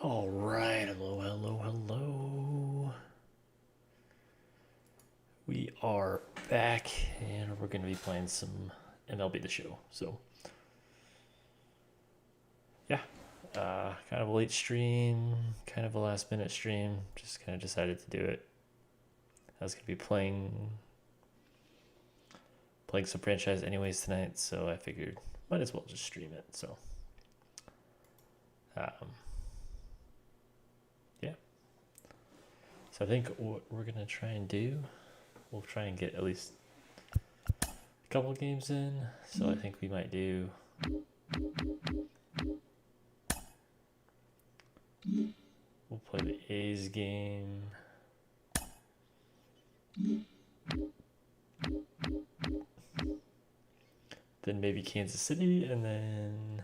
All right, hello, hello, hello. We are back, and we're going to be playing some MLB The Show. So, yeah, kind of a late stream, kind of a last minute stream. Just kind of decided to do it. I was going to be playing some franchise anyways tonight, so I figured might as well just stream it. So, yeah. So I think what we're going to try and do, we'll try and get at least a couple games in. So I think we might do we'll play the A's game. Then maybe Kansas City, and then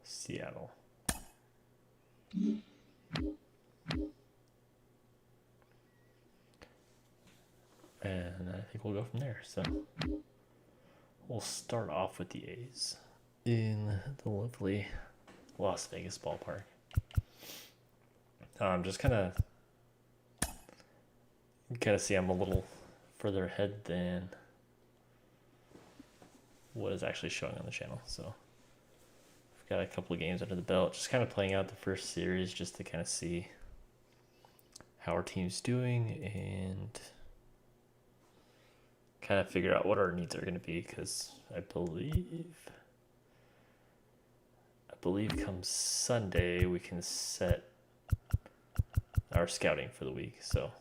Seattle. And I think we'll go from there. So we'll start off with the A's in the lovely Las Vegas ballpark. Just kind of see I'm a little further ahead than what is actually showing on the channel. So got a couple of games under the belt. Just kind of playing out the first series just to kind of see how our team's doing and kind of figure out what our needs are going to be, because I believe come Sunday we can set our scouting for the week. So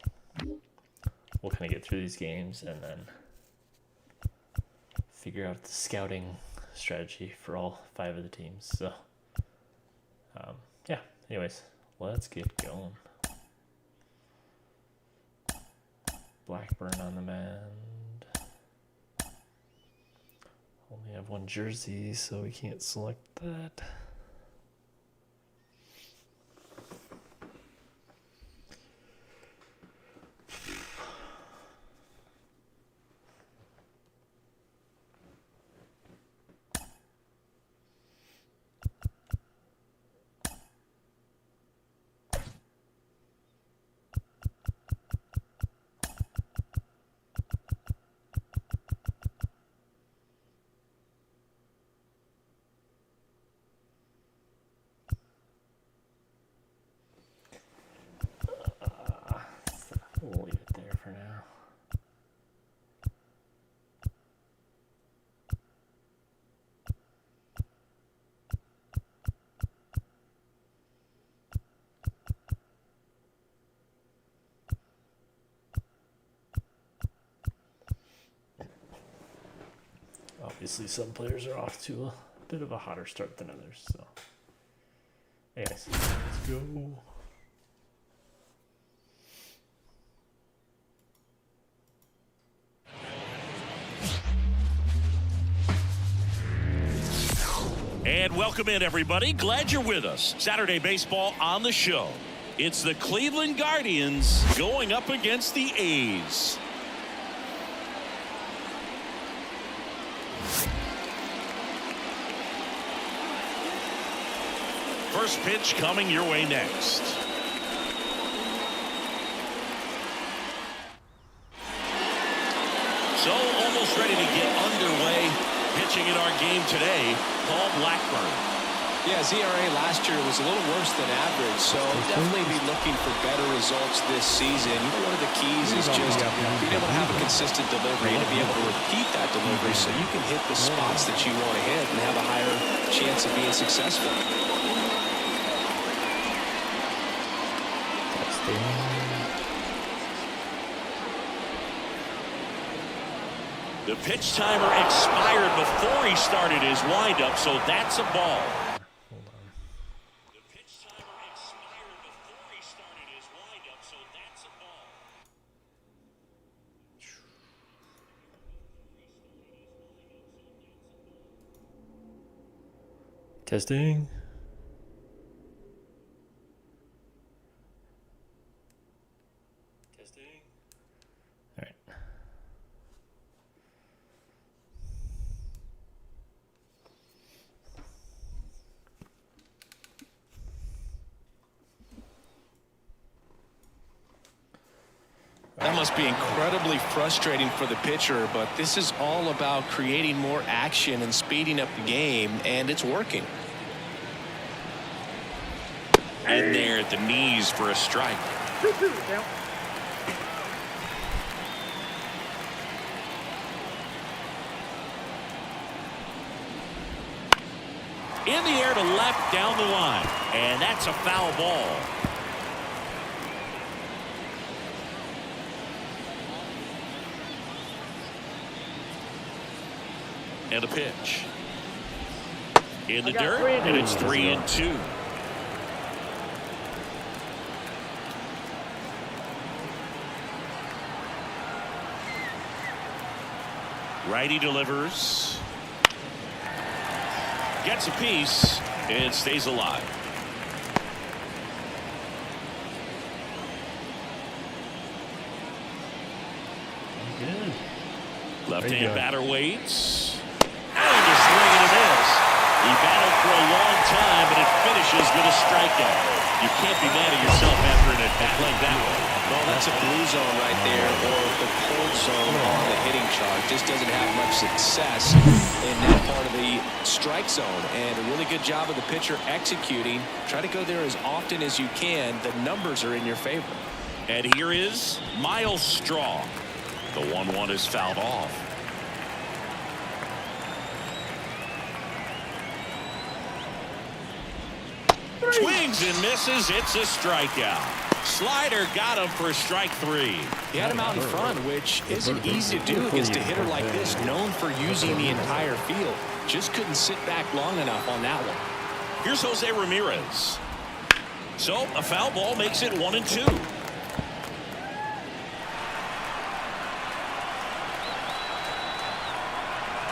we'll kind of get through these games and then figure out the scouting strategy for all 5 of the teams. So yeah, anyways, let's get going. Blackburn on the mound. Only have 1 jersey, so we can't select that. We'll leave it there for now. Obviously, some players are off to a bit of a hotter start than others. So, anyways, let's go. And welcome in, everybody. Glad you're with us. Saturday baseball on the show. It's the Cleveland Guardians going up against the A's. First pitch coming your way next. So almost ready to get underway. Pitching in our game today, Paul Blackburn. Yeah, his ERA last year was a little worse than average, so definitely be looking for better results this season. One of the keys is just being able to have a consistent delivery and to be able to repeat that delivery so you can hit the spots that you want to hit and have a higher chance of being successful. The pitch timer expired before he started his windup, so that's a ball. Hold on. The pitch timer expired before he started his windup, so that's a ball. Testing. All right. That must be incredibly frustrating for the pitcher, but this is all about creating more action and speeding up the game, and it's working. And there at the knees for a strike. In the air to left down the line, and that's a foul ball. And a pitch. In the dirt, and it's 3-2. Righty delivers. Gets a piece and stays alive. Good. Left-hand batter waits. And a swing and a miss. He battled for a long time, and it finishes with a strikeout. You can't be mad at yourself after an at-bat like that one. Well, that's a blue zone right there, or the cold zone on the hitting chart. Just doesn't have much success in that part of the the strike zone, and a really good job of the pitcher executing. Try to go there as often as you can. The numbers are in your favor. And here is Miles Straw. The 1-1 is fouled off. Swings and misses. It's a strikeout. Slider got him for strike 3. He had him out in front, which isn't easy to do against a hitter like this, known for using the entire field. Just couldn't sit back long enough on that one. Here's Jose Ramirez. So a foul ball makes it 1-2.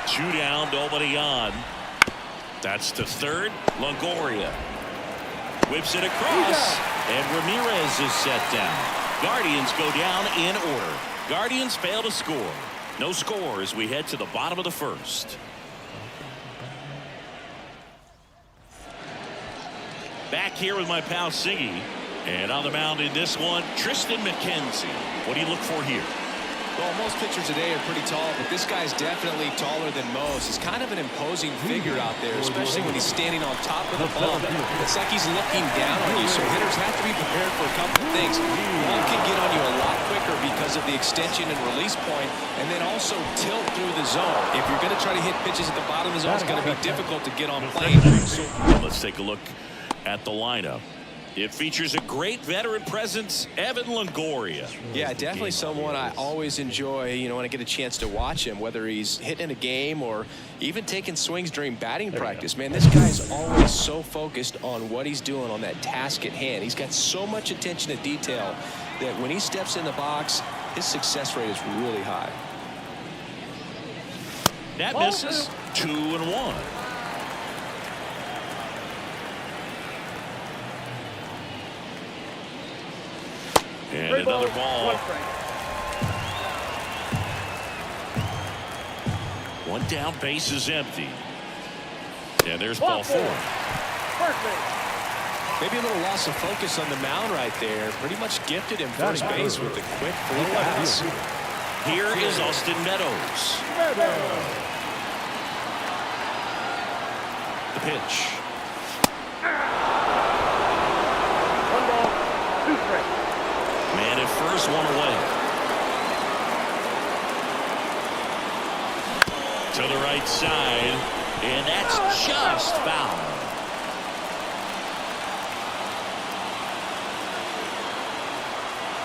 Two down, nobody on. That's to third. Longoria whips it across, and Ramirez is set down. Guardians go down in order. Guardians fail to score. No score as we head to the bottom of the first. Back here with my pal Siggy. And on the mound in this one, Tristan McKenzie. What do you look for here? Well, most pitchers today are pretty tall, but this guy's definitely taller than most. He's kind of an imposing figure out there, especially when he's standing on top of the ball. It's like he's looking down on you, so hitters have to be prepared for a couple of things. One can get on you a lot quicker because of the extension and release point, and then also tilt through the zone. If you're going to try to hit pitches at the bottom of the zone, it's going to be difficult to get on plane. Let's take a look at the lineup. It features a great veteran presence, Evan Longoria. Yeah, definitely someone I always enjoy, when I get a chance to watch him, whether he's hitting a game or even taking swings during batting practice. Man, this guy's always so focused on what he's doing on that task at hand. He's got so much attention to detail that when he steps in the box, his success rate is really high. That misses. 2-1. And another ball. One down, base is empty. And there's ball 4. Maybe a little loss of focus on the mound right there. Pretty much gifted him first base with a quick flow pass. Here is Austin Meadows. The pitch. Man at first, one away. To the right side, and that's just foul.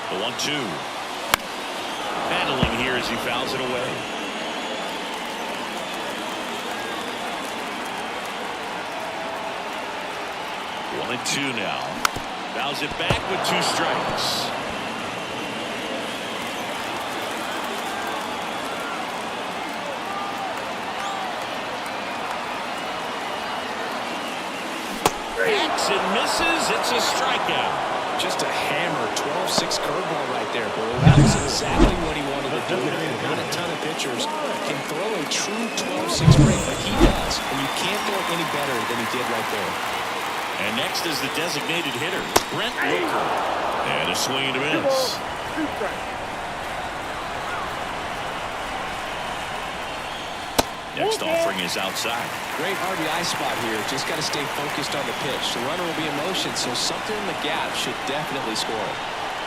The 1-2. Battling here as he fouls it away. One and 2 now. Fouls it back with 2 strikes. And misses. It's a strikeout. Just a hammer 12-6 curveball right there, Bo. That was exactly what he wanted to do. Not a ton of pitchers can throw a true 12-6 break, but he does, and you can't throw it any better than he did right there. And next is the designated hitter, Brent Rooker. And a swing and a miss. Next offering is outside. Great RBI spot here. Just got to stay focused on the pitch. The runner will be in motion, so something in the gap should definitely score.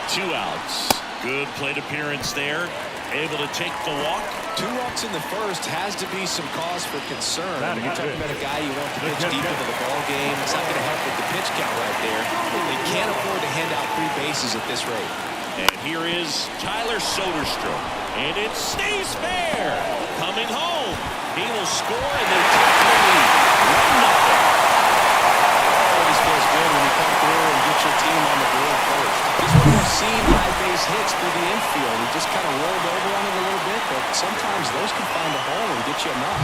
2 outs. Good plate appearance there. Able to take the walk. 2 walks in the first has to be some cause for concern. You're talking about a guy you want to pitch deep into the ball game. It's not going to help with the pitch count right there. They can't afford to hand out 3 bases at this rate. And here is Tyler Soderstrom. And it stays fair. Coming home. He will score, and they take the lead. 1-0. Always feels good when you come through and get your team on the board first. This one we've seen high base hits through the infield. He just kind of rolled over on it a little bit, but sometimes those can find a hole and get you a knock.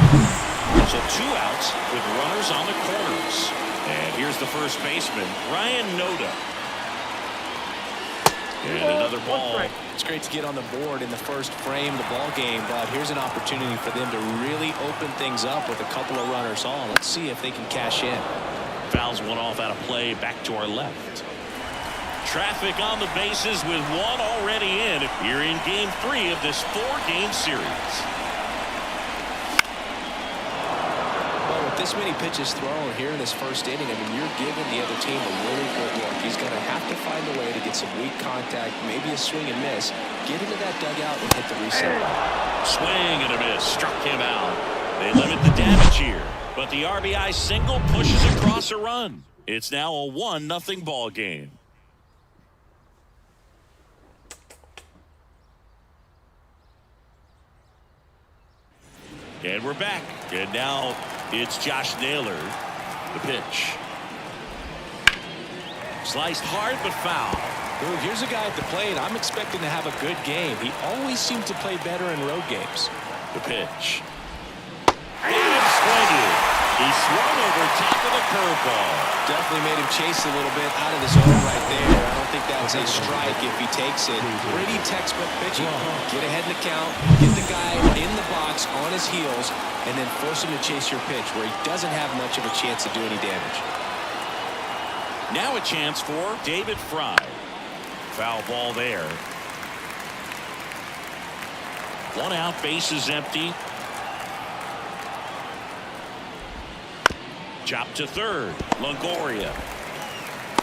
So 2 outs with runners on the corners. And here's the first baseman, Ryan Noda. And another ball. It's great to get on the board in the first frame of the ball game, but here's an opportunity for them to really open things up with a couple of runners on. Let's see if they can cash in. Fouls one off out of play, back to our left. Traffic on the bases with 1 already in here in game 3 of this 4-game series. Well, this many pitches thrown here in this first inning, I mean, you're giving the other team a really good look. He's going to have to find a way to get some weak contact, maybe a swing and miss, get into that dugout and hit the reset button. Swing and a miss. Struck him out. They limit the damage here, but the RBI single pushes across a run. It's now a 1-0 ball game. And we're back. And now it's Josh Naylor. The pitch. Sliced hard but foul. Ooh, here's a guy at the plate. I'm expecting to have a good game. He always seems to play better in road games. The pitch. And swinging. He swung over top of the curveball. Definitely made him chase a little bit out of the zone right there. I don't think that's a strike if he takes it. Pretty textbook pitching. Get ahead in the count, get the guy in the box on his heels, and then force him to chase your pitch where he doesn't have much of a chance to do any damage. Now a chance for David Fry. Foul ball there. 1 out, bases empty. Chop to third. Longoria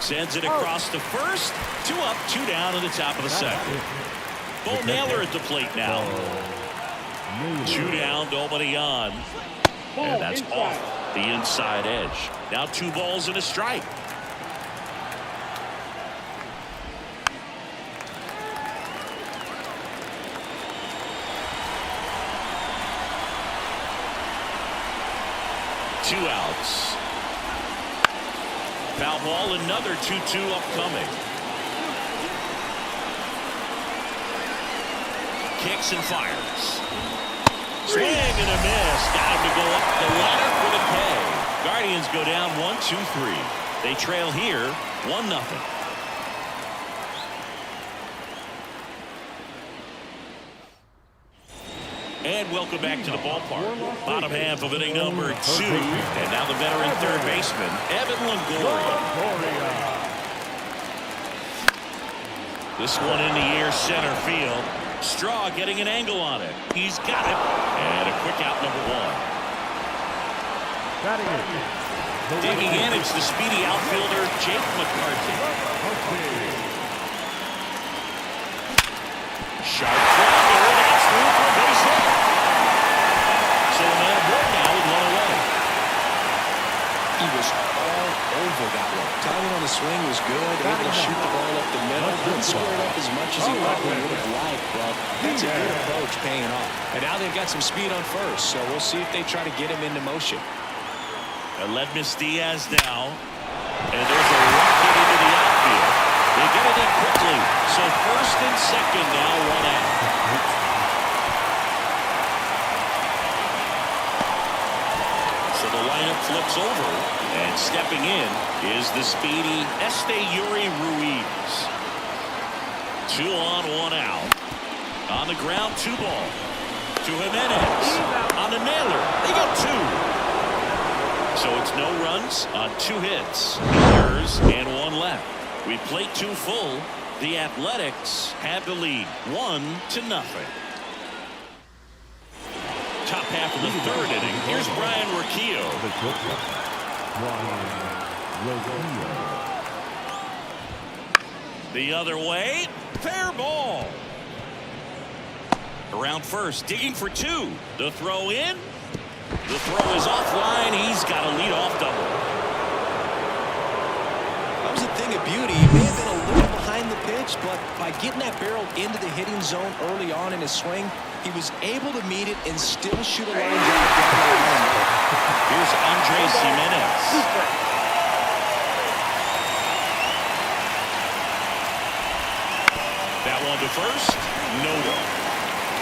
sends it across to first. 2 up, 2 down in the top of the second. Bo Naylor at the plate now. 2 down, nobody on. And that's off the inside edge. Now 2 balls and a strike. Two outs. Foul ball, another 2-2 upcoming. Kicks and fires. Swing and a miss. Got him to go up the ladder for the K. Guardians go down 1-2-3. They trail here 1-0. And welcome back to the ballpark. Bottom half of inning number 2. And now the veteran third baseman, Evan Longoria. This one in the air center field. Straw getting an angle on it. He's got it. And a quick out number 1. Digging in, it's the speedy outfielder, Jake McCarthy. Sharp fly there. That's through for a base hit. So the man aboard now with 1 away. He was all over that one. Timing on the swing was good. Able to shoot the ball up the middle. Didn't square it up as much as he probably would have liked, but that's a good approach paying off. And now they've got some speed on first, so we'll see if they try to get him into motion. Aledmys Diaz now. And there's a rocket into the outfield. They get it in quickly. So first and second now 1 out. So the lineup flips over. And stepping in is the speedy Esteury Ruiz. 2 on, 1 out. On the ground, 2 ball. To Jimenez. On the Naylor. They got 2. So it's no runs on 2 hits, errors, and 1 left. We played 2 full. The Athletics have the lead, 1-0. Top half of the 3rd inning. Here's Brian Rocchio. The other way, fair ball. Around first, digging for 2. The throw in. The throw is offline. He's got a leadoff double. That was a thing of beauty. He may have been a little behind the pitch, but by getting that barrel into the hitting zone early on in his swing, he was able to meet it and still shoot a line drive down the line. Here's Andres Jimenez. That one to first. Noto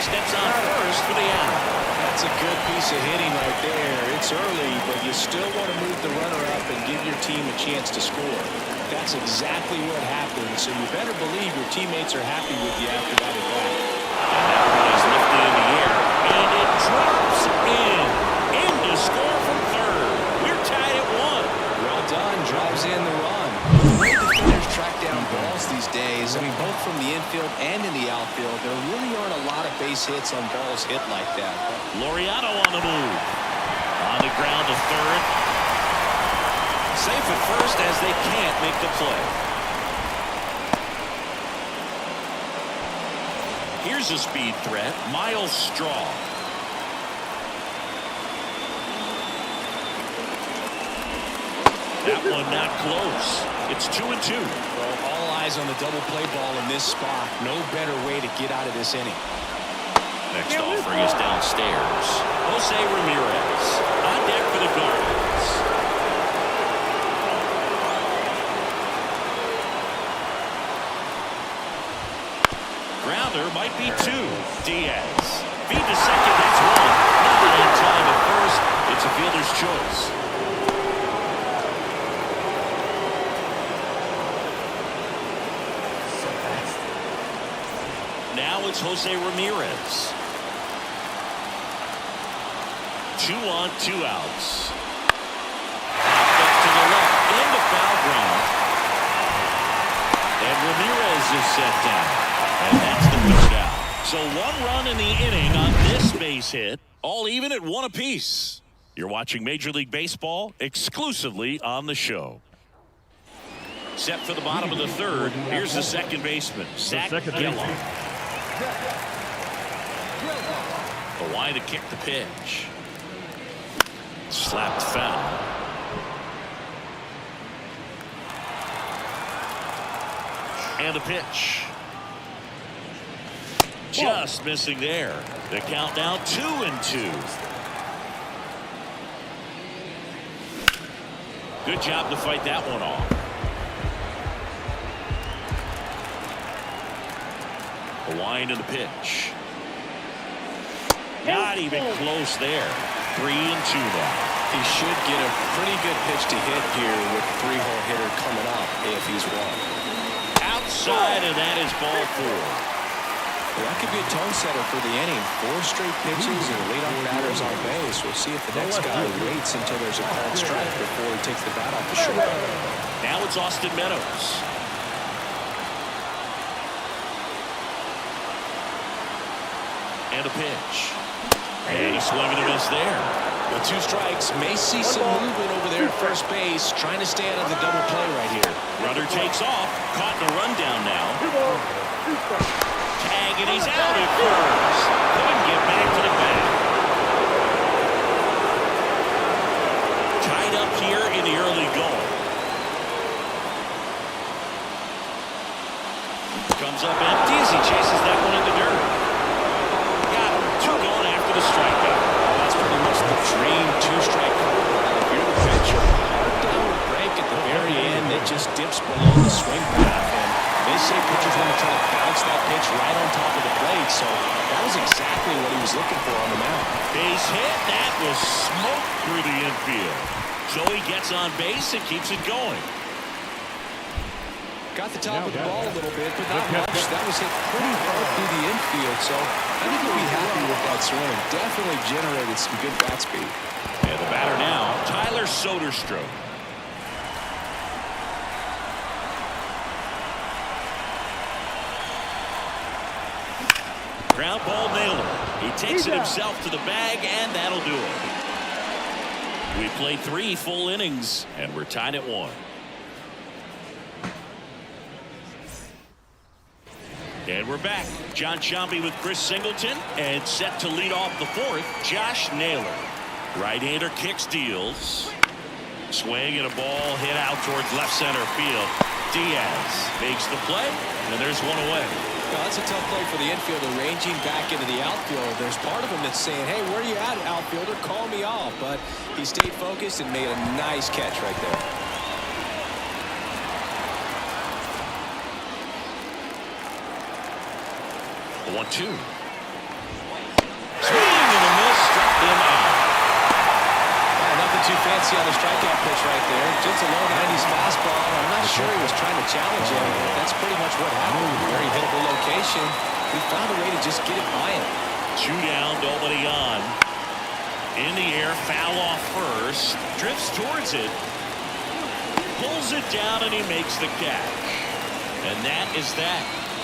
steps on first for the out. That's a good piece of hitting right there. It's early, but you still want to move the runner up and give your team a chance to score. That's exactly what happened, so you better believe your teammates are happy with you after that at bat. And that one is lifted in the air, and it drops in. In to score from third. We're tied at 1. Well done. Drives in the run. The way defenders track down balls these days, I mean, both from the infield and in the outfield, there really aren't a lot of base hits on balls hit like that. Laureano on the move. On the ground to third. Safe at first as they can't make the play. Here's a speed threat, Miles Straw. That one not close. It's 2-2. Well, all eyes on the double play ball in this spot. No better way to get out of this inning. Next offering is downstairs. Jose Ramirez on deck for the Guardians. Grounder might be two. Diaz. Feed to second. That's one. Not in time at first. It's a fielder's choice. Now it's Jose Ramirez. 2 on, 2 outs. To the left, into foul ground. And Ramirez is set down. And that's the third out. So 1 run in the inning on this base hit. All even at 1 apiece. You're watching Major League Baseball exclusively on the show. Set for the bottom of the third. Here's the second baseman, Zach Gallo. Kawhi to kick the pitch. Slapped foul. And a pitch. Just missing there. The count now 2-2. Good job to fight that one off. A wind in the pitch. Not even close there. 3-2 now. He should get a pretty good pitch to hit here with 3-hole hitter coming up if he's wrong. Outside, and that is ball 4. Well, that could be a tone setter for the inning. 4 straight pitches and leadoff batters on base. We'll see if the next guy waits until there's a called strike before he takes the bat off the short. Now it's Austin Meadows. And a pitch. And a swing and a miss there. With 2 strikes, may see some movement over there at first base, trying to stay out of the double play right here. Runner takes off, caught in a rundown now. Tag, and he's out at first. Couldn't get back to the bat. Tied up here in the early going. Comes up empty as he chases that one in the dirt. Got 2 going after the strikeout. That's pretty much the dream 2-strike curveball. If you're the pitcher, hard downward break at the very end. It just dips below the swing path. And they say pitchers want to try to bounce that pitch right on top of the plate. So that was exactly what he was looking for on the mound. Base hit. That was smoked through the infield. So he gets on base and keeps it going. Got the top of the ball a little bit, but not much. That was hit pretty hard through the infield, so I think he'll be happy with that swing. Definitely generated some good bat speed. And the batter now, Tyler Soderstrom. Ground ball Naylor. He takes it himself to the bag, and that'll do it. We played 3 full innings, and we're tied at 1. And we're back. John Sciambi with Chris Singleton, and set to lead off the 4th, Josh Naylor. Right-hander kicks, deals. Swing and a ball hit out towards left center field. Diaz makes the play, and there's one away. Well, that's a tough play for the infielder, ranging back into the outfield. There's part of him that's saying, hey, where are you at, outfielder? Call me off. But he stayed focused and made a nice catch right there. 1-2. Swing and a miss, struck him out. Nothing too fancy on the strikeout pitch right there. Just a low 90s fastball. I'm not sure he was trying to challenge him. That's pretty much what happened. Very hittable location. He found a way to just get it by him. 2 down, nobody on. In the air, foul off first. Drifts towards it. Pulls it down, and he makes the catch. And that is that.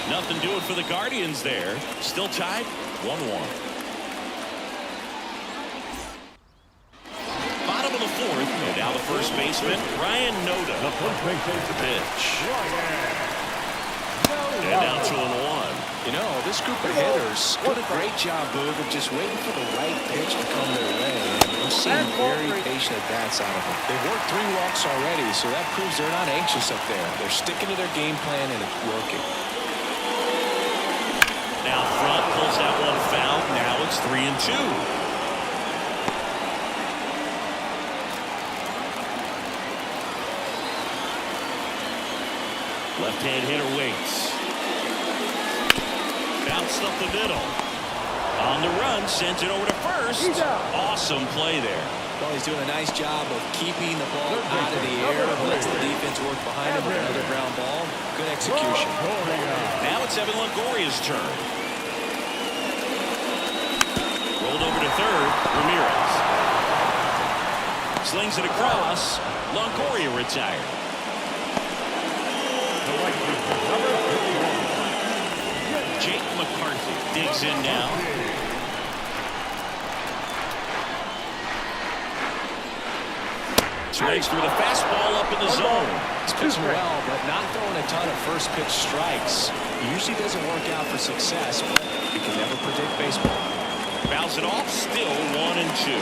Nothing doing for the Guardians there. Still tied 1-1. the fourth. And now the first baseman, Ryan Noda. The pitch. And now 2-1. You know, this group of hitters did a great job, Boog, of just waiting for the right pitch to come their way. And we're seeing very patient at-bats out of them. They've worked 3 walks already, so that proves they're not anxious up there. They're sticking to their game plan, and it's working. Now front, pulls that one foul. Now it's 3-2. Left-hand hitter waits. Bounced up the middle. On the run, sends it over to first. Awesome play there. Well, he's doing a nice job of keeping the ball out of the air. Lets the defense work behind him with another ground ball. Good execution. Now it's Evan Longoria's turn. Rolled over to third. Ramirez. Slings it across. Longoria retired. Jake McCarthy digs in now. Swings through the fastball up in the zone. He's pitching well, but not throwing a ton of first pitch strikes. Usually doesn't work out for success, but you can never predict baseball. Bounce it off, still 1-2.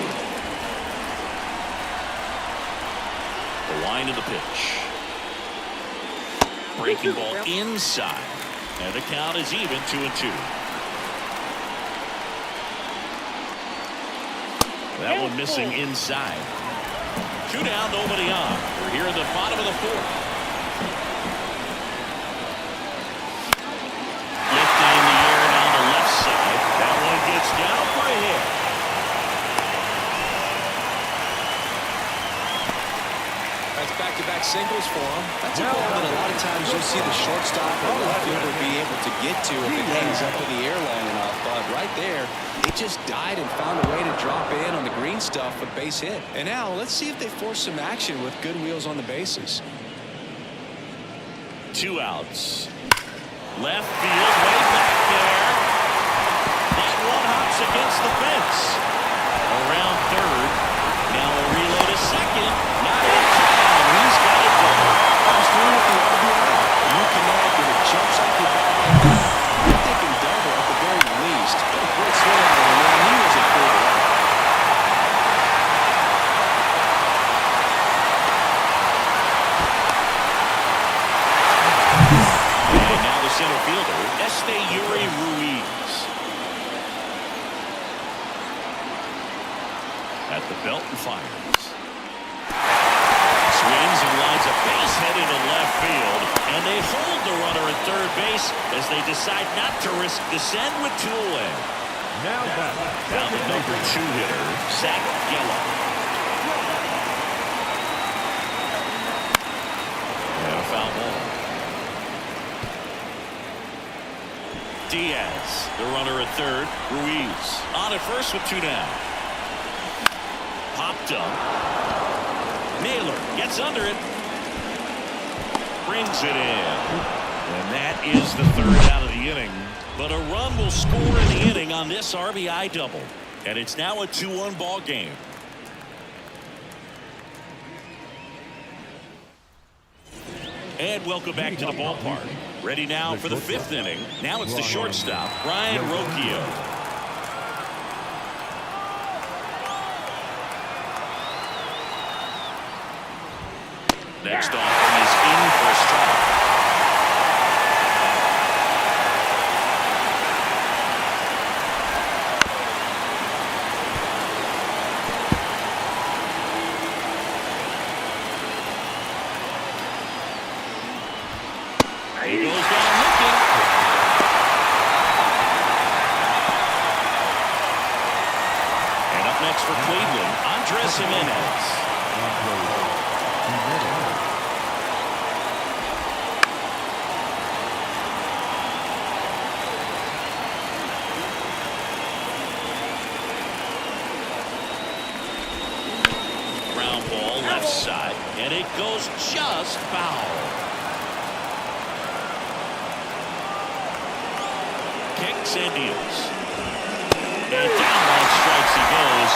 The line of the pitch. Breaking ball inside. And the count is even 2-2. That one missing inside. 2 down, nobody on. We're here in the bottom of the fourth. Lifting in the air down the left side. That one gets down for a hit. That's back-to-back singles for him. That's a ball that a lot of times you'll see the shortstop or left fielder be able to get to if it hangs up in the air long enough. But right there, it just died and found a way to drop in on the green stuff, a base hit. And now let's see if they force some action with good wheels on the bases. 2 outs. Left field, way back there. That one hops against the fence. Around third. Now a reload to second. Not in time. He's got it done. He's doing it the RBI. You connect and it jumps off your back like that. You're thinking double at the very least. What a great swing out of him, man. He was a good one. And now the center fielder, Esteury Ruiz. At the belt and fires. Swings and lines a base hit into left field. And they hold the runner at third base as they decide not to risk the send with 2 away. Now the number 2 hitter, Zach Gallo. And a foul ball. Diaz, the runner at third. Ruiz on at first with 2 down. Popped up. Naylor gets under it. Brings it in. And that is the 3rd out of the inning. But a run will score in the inning on this RBI double. And it's now a 2-1 ball game. And welcome back to the ballpark. Ready now for the 5th inning. Now it's the shortstop, Ryan Rocchio. Next off, he's in for a strike. He goes down looking. And up next for Cleveland, Andres Gimenez. Ground ball left side, and it goes just foul. Kicks and deals. And down on strikes he goes.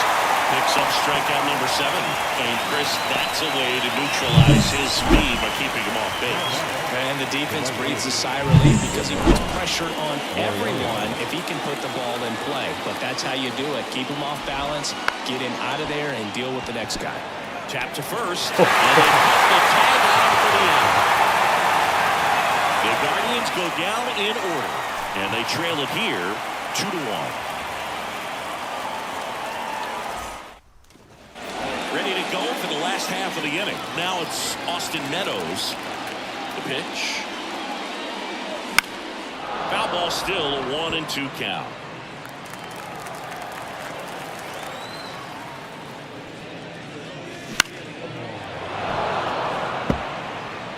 Picks up strikeout number 7. And Chris, that's a way to neutralize his speed by keeping him off base. And the defense breathes a sigh of relief because he puts pressure on everyone if he can put the ball in play. But that's how you do it. Keep him off balance, get him out of there, and deal with the next guy. Tap to first. And they put the tag on for the out. The Guardians go down in order. And they trail it here 2-1. Ready to go for the last half of the inning. Now it's Austin Meadows. The pitch. Foul ball, still a 1-2 count.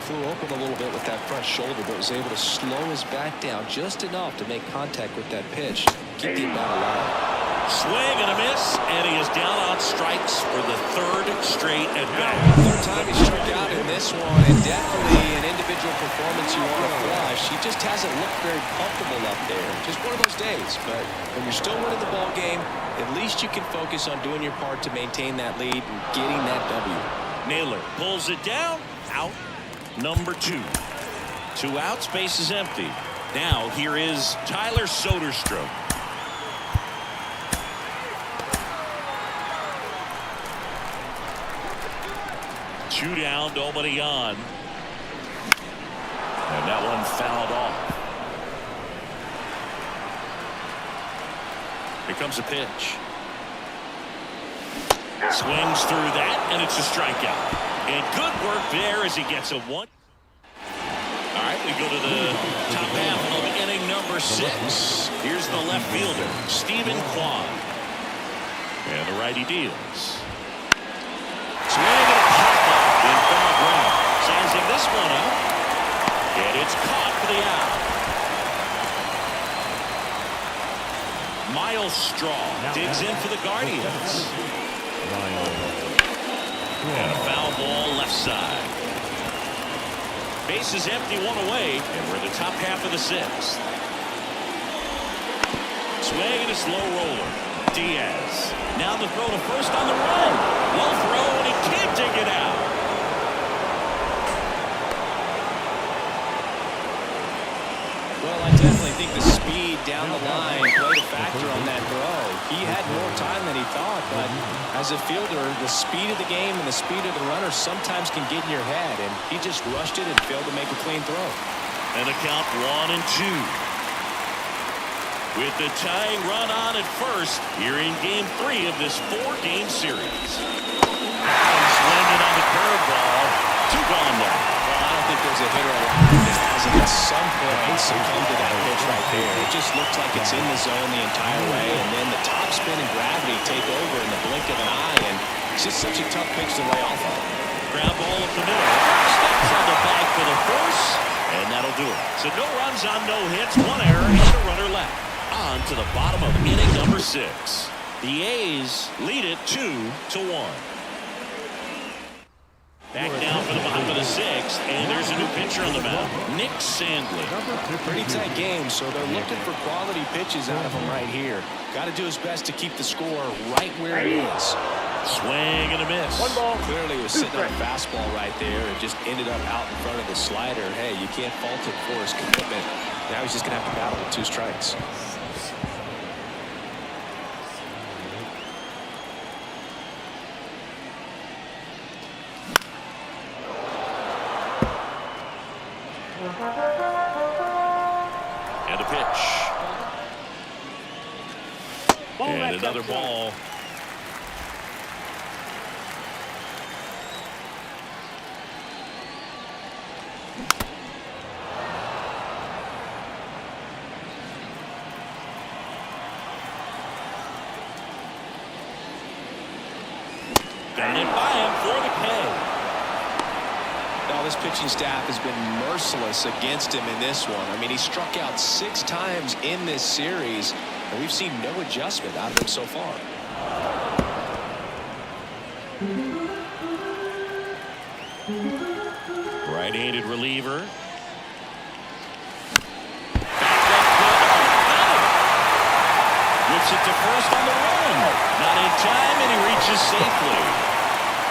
Flew open a little bit with that front shoulder, but was able to slow his back down just enough to make contact with that pitch. Keep the bat alive. Swing and a miss, and he is down on strikes for the 3rd straight at bat. Third time he struck out in this one, and definitely an individual performance you want to flush. He just hasn't looked very comfortable up there. Just one of those days. But when you're still winning the ball game, at least you can focus on doing your part to maintain that lead and getting that W. Naylor pulls it down, out. Number 2. 2 outs, base is empty. Now here is Tyler Soderstrom. Two down, nobody on. And that one fouled off. Here comes a pitch. Swings through that, and it's a strikeout. And good work there as he gets a 1. All right, we go to the top half of inning number 6. Here's the left fielder, Stephen Kwan. And the righty deals. Swing and a pop-up in foul ground. Sizing this one up. And it's caught for the out. Miles Straw digs in for the Guardians. And a foul ball left side. Base is empty, 1 away, and we're in the top half of the 6th. Swing and a slow roller. Diaz. Now the throw to first on the run. Well thrown, he can't dig it out. Well, I definitely think the speed down the line played a factor on that throw. He had more time than he thought, but as a fielder, the speed of the game and the speed of the runner sometimes can get in your head, and he just rushed it and failed to make a clean throw. And the count 1-2. With the tying run on at first, here in Game 3 of this 4-game series. Swinging on the curveball. 2 gone now. Well, I don't think there's a hitter alive that hasn't at some point succumbed to that pitch right there. It just looks like it's in the zone the entire way, and then the top spin and gravity take over in the blink of an eye, and it's just such a tough pitch to lay off of. Ground ball up the middle. Steps on the bag for the force, and that'll do it. So no runs on no hits, 1 error, and a runner left. On to the bottom of inning number 6. The A's lead it 2-1. Back down for the bottom of the 6th, and there's a new pitcher on the mound, Nick Sandlin. Pretty tight game, so they're looking for quality pitches out of him right here. Got to do his best to keep the score right where it is. Swing and a miss. 1 ball. Clearly was sitting on a fastball right there and just ended up out in front of the slider. Hey, you can't fault him for his commitment. Now he's just going to have to battle with 2 strikes. And a pitch. And another ball. Got it by him for the K. Now this pitching staff has been merciless against him in this one. I mean, he struck out 6 times in this series, and we've seen no adjustment out of him so far. Right-handed reliever. Whips it to first on the run. Not in time, and he reaches safely.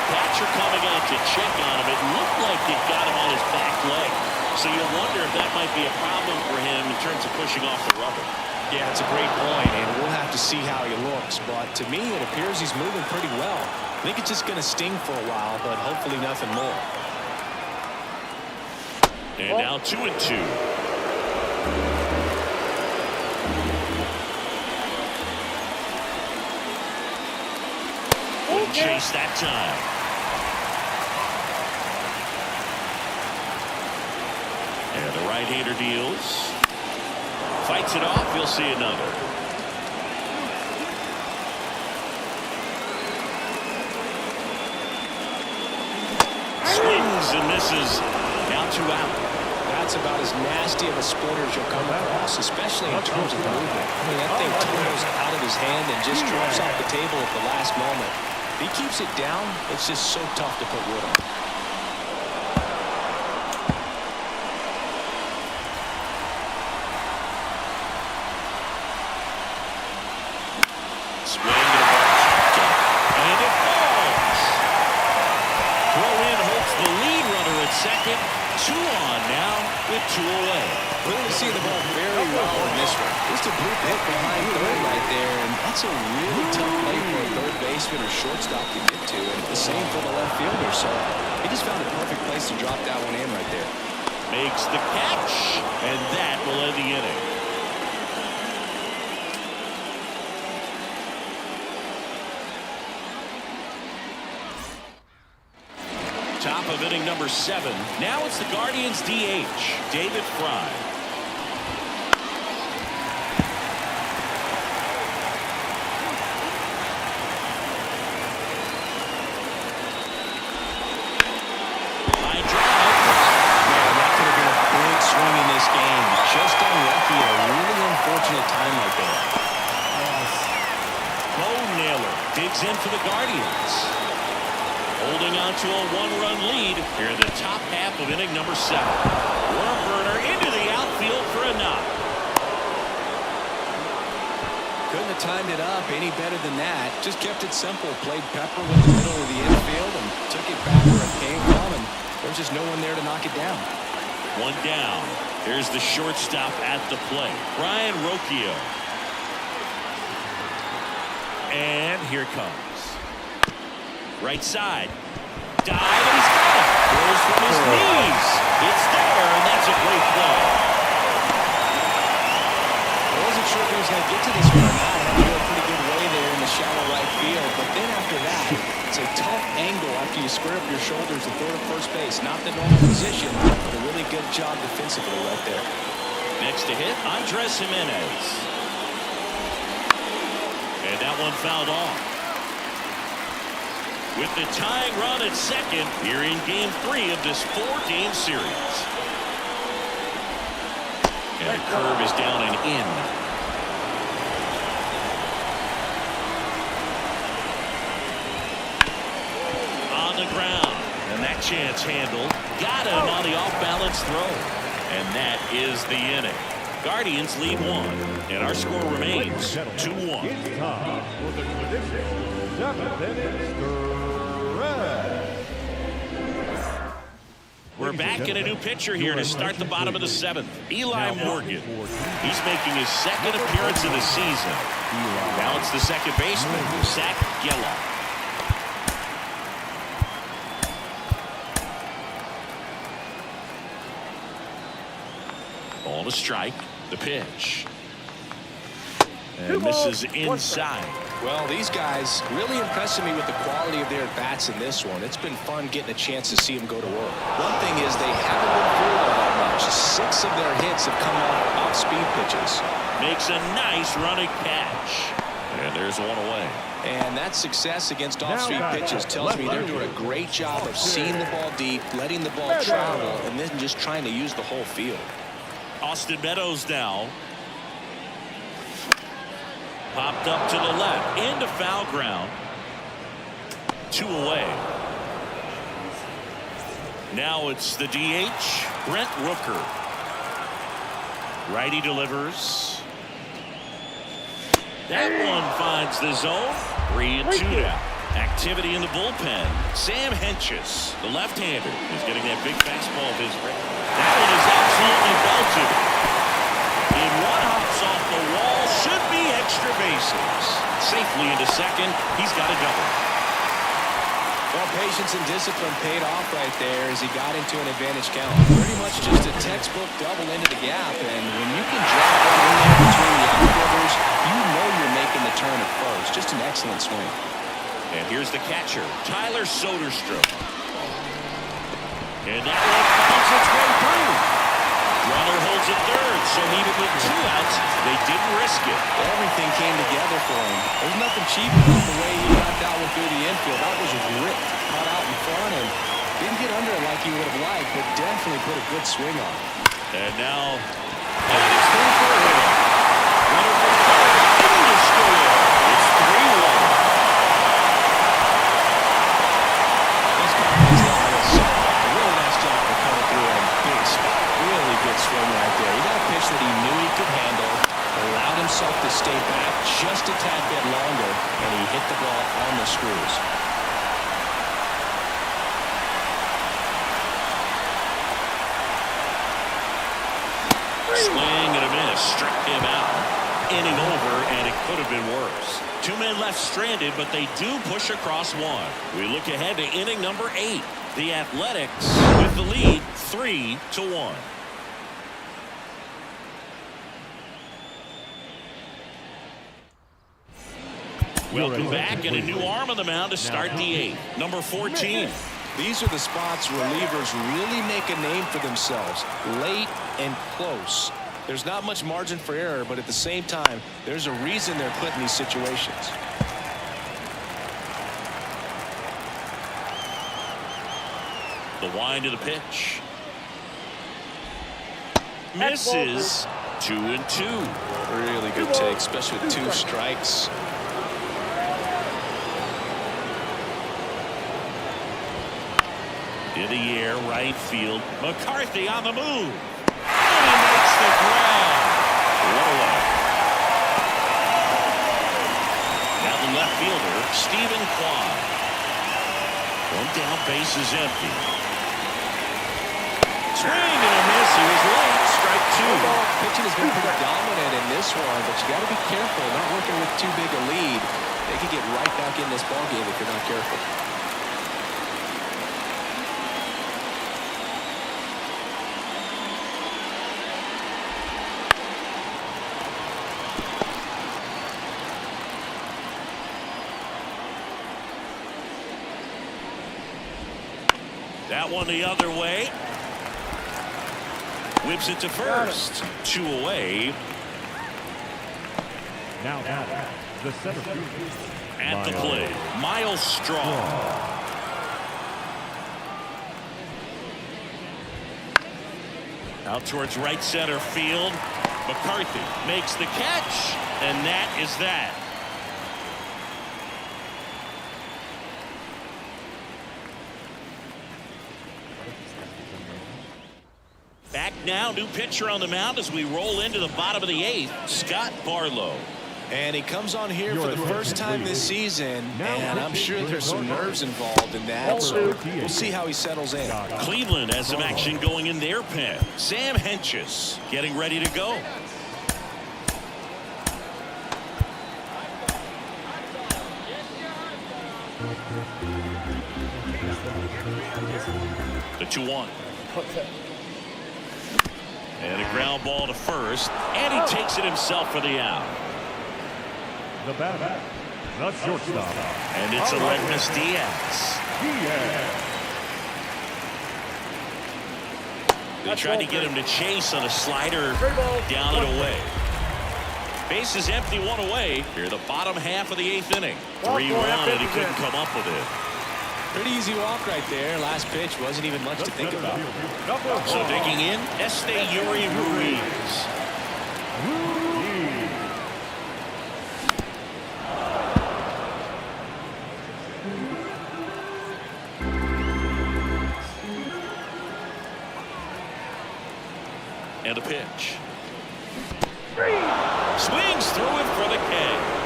Catcher coming out to check on him. It looked like it got him on his back leg. So you wonder if that might be a problem for him in terms of pushing off the rubber. Yeah, it's a great point, and we'll have to see how he looks. But to me, it appears he's moving pretty well. I think it's just going to sting for a while, but hopefully nothing more. And now 2-2. Wouldn't chase that time. And the right-hander deals. Fights it off. You'll see another. Swings and misses. Now 2 out. That's about as nasty of a splinter as you'll come across, especially in terms of movement. I mean, that thing tumbles out of his hand and just drops off the table at the last moment. If he keeps it down, it's just so tough to put wood on. Swing and a ball. And it falls. Throw in hopes the lead runner at second. 2 on now with 2 away. We're going to see the ball very well in this one. Just a bloop hit behind third right there, and that's a really tough play for a third baseman or shortstop to get to, and the same for the left fielder. So he just found a perfect place to drop that one in right there. Makes the catch, and that will end the inning. Top of inning number 7. Now it's the Guardians DH, David Fry. Line drive. Man, that could have been a big swing in this game. Just unlucky at a really unfortunate time like that. Bo Naylor digs in for the Guardians. Holding on to a 1-run lead here in the top half of inning number 7. Worm burner into the outfield for a knock. Couldn't have timed it up any better than that. Just kept it simple. Played pepper with the middle of the infield and took it back where it came from, and there's just no one there to knock it down. 1 down. There's the shortstop at the plate, Brian Rocchio. And here comes. Right side. Dive, and he's got it. Goes from his knees. It's there, and that's a great play. I wasn't sure if he was going to get to this one or not. Had to go a pretty good way there in the shallow right field. But then after that, it's a tough angle after you square up your shoulders to throw to first base. Not the normal position, but a really good job defensively right there. Next to hit, Andres Jimenez. And that one fouled off. With the tying run at second here in Game 3 of this 4-game series. And the curve is down and in. On the ground. And that chance handled. Got him on the off-balance throw. And that is the inning. Guardians lead 1. And our score remains 2-1. It's time for the traditional 7th inning We're back in a new pitcher here to start the bottom of the 7th. Eli Morgan. He's making his second appearance of the season. Now it's the second baseman, Zach Gelof. Ball to strike. The pitch. And misses inside. Well, these guys really impressing me with the quality of their at-bats in this one. It's been fun getting a chance to see them go to work. One thing is they haven't been fooled all that much. 6 of their hits have come off speed pitches. Makes a nice running catch. And there's one away. And that success against off-speed pitches tells me they're doing a great job of seeing the ball deep, letting the ball travel, and then just trying to use the whole field. Austin Meadows now. Popped up to the left into foul ground. 2 away. Now it's the DH, Brent Rooker. Righty delivers. That one finds the zone. 3-2 now. Activity in the bullpen. Sam Hentges, the left-hander, is getting that big fastball of his. That one is absolutely belted. In one hops off the wall, should be extra bases. Safely into second. He's got a double. Well, patience and discipline paid off right there as he got into an advantage count. Pretty much just a textbook double into the gap, and when you can drop one in there between the outfielders, you know you're making the turn at first. Just an excellent swing. And here's the catcher, Tyler Soderstrom. And that one finds its way through. Runner holds it third, so even with 2 outs, they didn't risk it. Everything came together for him. There's nothing cheap about the way he got that one through the infield. That was ripped, caught out in front, and didn't get under it like he would have liked, but definitely put a good swing on it. And now, it's through for a hit. Runner from third, able to score. It's 3-1. Good swing right there. He got a pitch that he knew he could handle, allowed himself to stay back just a tad bit longer, and he hit the ball on the screws. Swing and a miss, struck him out. Inning over, and it could have been worse. 2 men left stranded, but they do push across one. We look ahead to inning number 8. The Athletics with the lead 3-1. Welcome back, and a new arm on the mound to start the 8th. Number 14. These are the spots relievers really make a name for themselves. Late and close. There's not much margin for error, but at the same time, there's a reason they're put in these situations. The wind of the pitch. Misses. 2-2. Really good take, especially with 2 strikes. In the air, right field. McCarthy on the move. And he makes the grab. What a way. Now the left fielder, Stephen Kwan. One down, base is empty. Swing and a miss. He was late. Strike 2. Pitching has been pretty dominant in this one, but you got to be careful. Not working with too big a lead. They could get right back in this ballgame if you're not careful. That one the other way. Whips it to first. 2 away. Now the center fielder. At the plate, Miles Straw. Out towards right center field. McCarthy makes the catch, and that is that. Back now, new pitcher on the mound as we roll into the bottom of the 8th, Scott Barlow. And he comes on here for the first time this season, and I'm sure there's some nerves involved in that, so we'll see how he settles in. Cleveland has some action going in their pen. Sam Hentges getting ready to go. The 2-1. And a ground ball to first, and he takes it himself for the out. The batter, the shortstop. And it's Aledmys Diaz. They tried to get him to chase on a slider down and away. Base is empty, 1 away. Here, the bottom half of the 8th inning. 3-1, and he couldn't come up with it. Pretty easy walk right there. Last pitch wasn't even much to think about. So digging in, Esteury Ruiz. And a pitch. Swings through it for the K.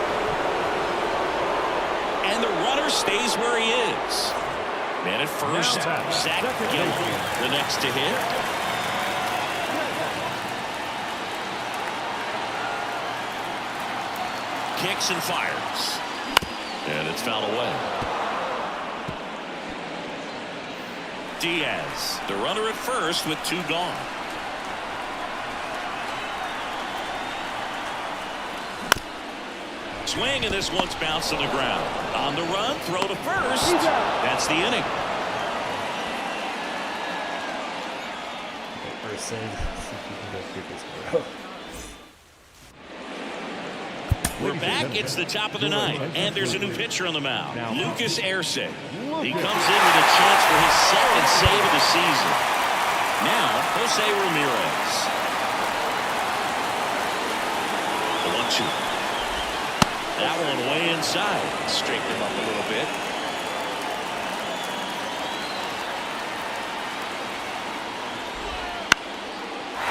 Moore stays where he is. Man at first, Zach Gillen, the next to hit. Kicks and fires. And it's fouled away. Diaz, the runner at first with 2 gone. Swing, and this one's bounced on the ground. On the run, throw to first. That's the inning. First save. See if we can go through this, bro. We're back. It's the top of the 9th, and there's a new pitcher on the mound, Lucas Erceg. He comes in with a chance for his 2nd save of the season. Now, Jose Ramirez. The 1-2. That one way inside. Straighten him up a little bit.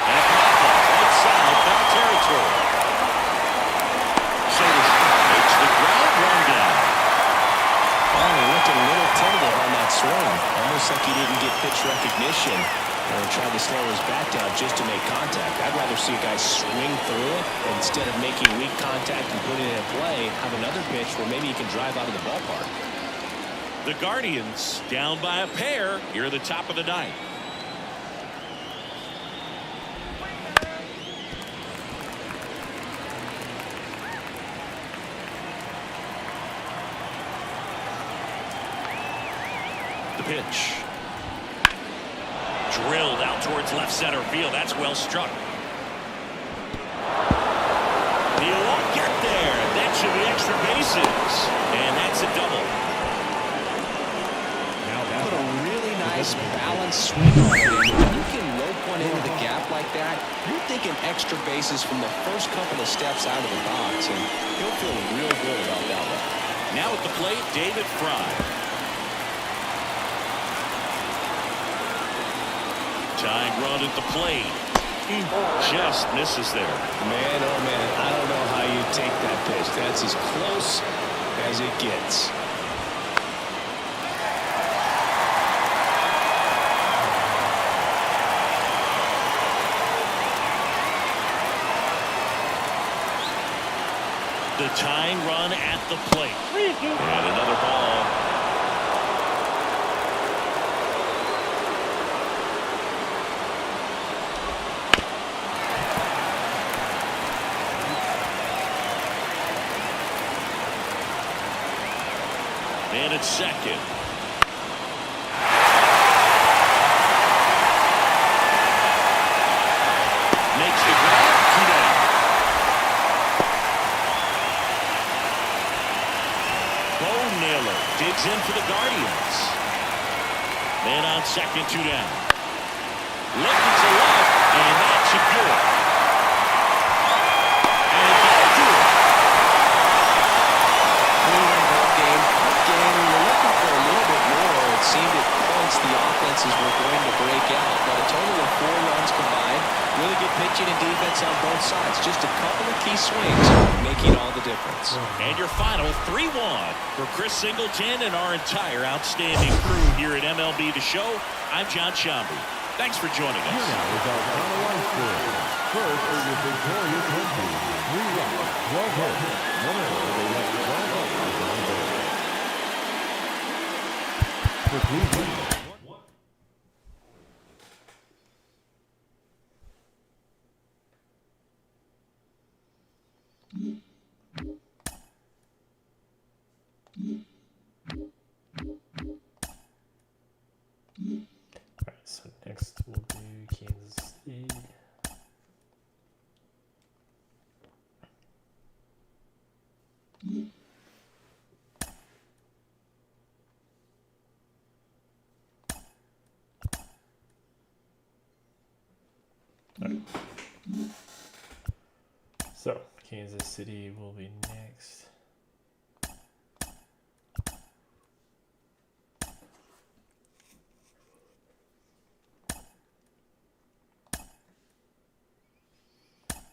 And outside foul territory. Makes the ground run down. Oh, he looked a little tentative on that swing. Almost like he didn't get pitch recognition or tried to slow his bat down just to make contact. I'd rather see a guy swing through it instead of making weak contact and putting it in play. Have another pitch where maybe he can drive out of the ballpark. The Guardians down by a pair here at the top of the 9th. The pitch. Drilled out towards left center field. That's well struck. He won't get there. That should be extra bases. And that's a double. Put a really nice balanced swing on it. When you can rope one into the gap like that, you're thinking extra bases from the first couple of steps out of the box, and he'll feel real good about that one. Now at the plate, David Fry. Tying run at the plate. Just misses there. Man, oh man, I don't know how you take that pitch. That's as close as it gets. The tying run at the plate. And another ball. And it's second. Makes the grab. 2 down. Bo Naylor digs in for the Guardians. Man on second, 2 down. Looking to left, and that should do it. And that'll do it. 3-1 ball game. We're looking for a little bit more. It seemed at points the offenses were going to break out, but a total of 4 runs combined. Really good pitching and defense on both sides. Just a couple of key swings making all the difference. And your final 3-1 for Chris Singleton and our entire outstanding crew here at MLB The Show. I'm John Shambi. Thanks for joining us. Here now is our final line score. First is your victorious home team. 3 runs, 12 hits, 1 error. They left 12 runs on base. For Cleveland. Alright, so next we'll do Kansas City. Alright. So, Kansas City will be next.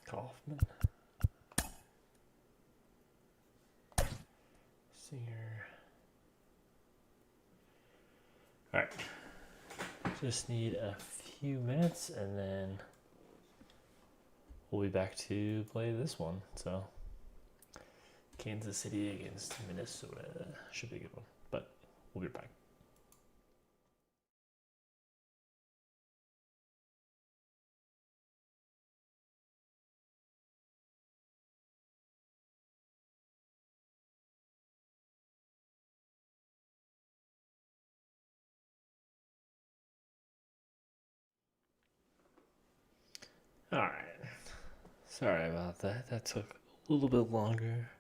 Kaufman. Singer. Alright. Just need a few minutes and then we'll be back to play this one. So, Kansas City against Minnesota. Should be a good one. But we'll be back. Alright. Sorry about that. That took a little bit longer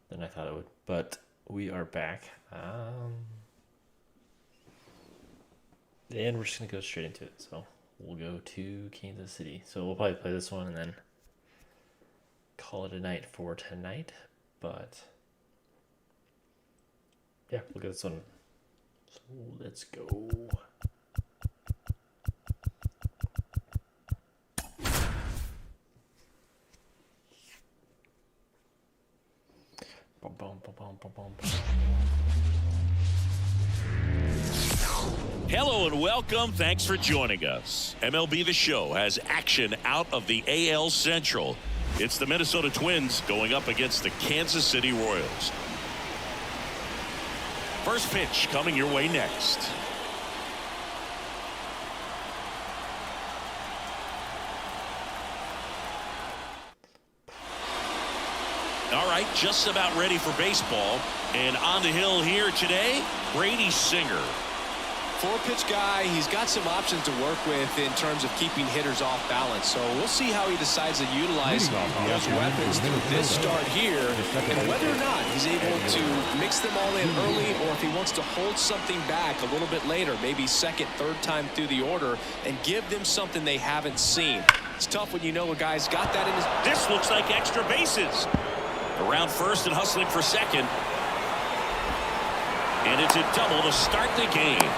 than I thought it would. But we are back. And we're just going to go straight into it. So we'll go to Kansas City. So we'll probably play this one and then call it a night for tonight. But yeah, look at this one. So let's go. Hello and welcome. Thanks for joining us. MLB The Show has action out of the AL Central. It's the Minnesota Twins going up against the Kansas City Royals. First pitch coming your way next. All right, just about ready for baseball. And on the hill here today, Brady Singer. Four-pitch guy, he's got some options to work with in terms of keeping hitters off balance. So we'll see how he decides to utilize those weapons through this start here, and whether or not he's able to mix them all in early, or if he wants to hold something back a little bit later, maybe second, third time through the order, and give them something they haven't seen. It's tough when you know a guy's got that in his... This looks like extra bases. Around first and hustling for second. And it's a double to start the game.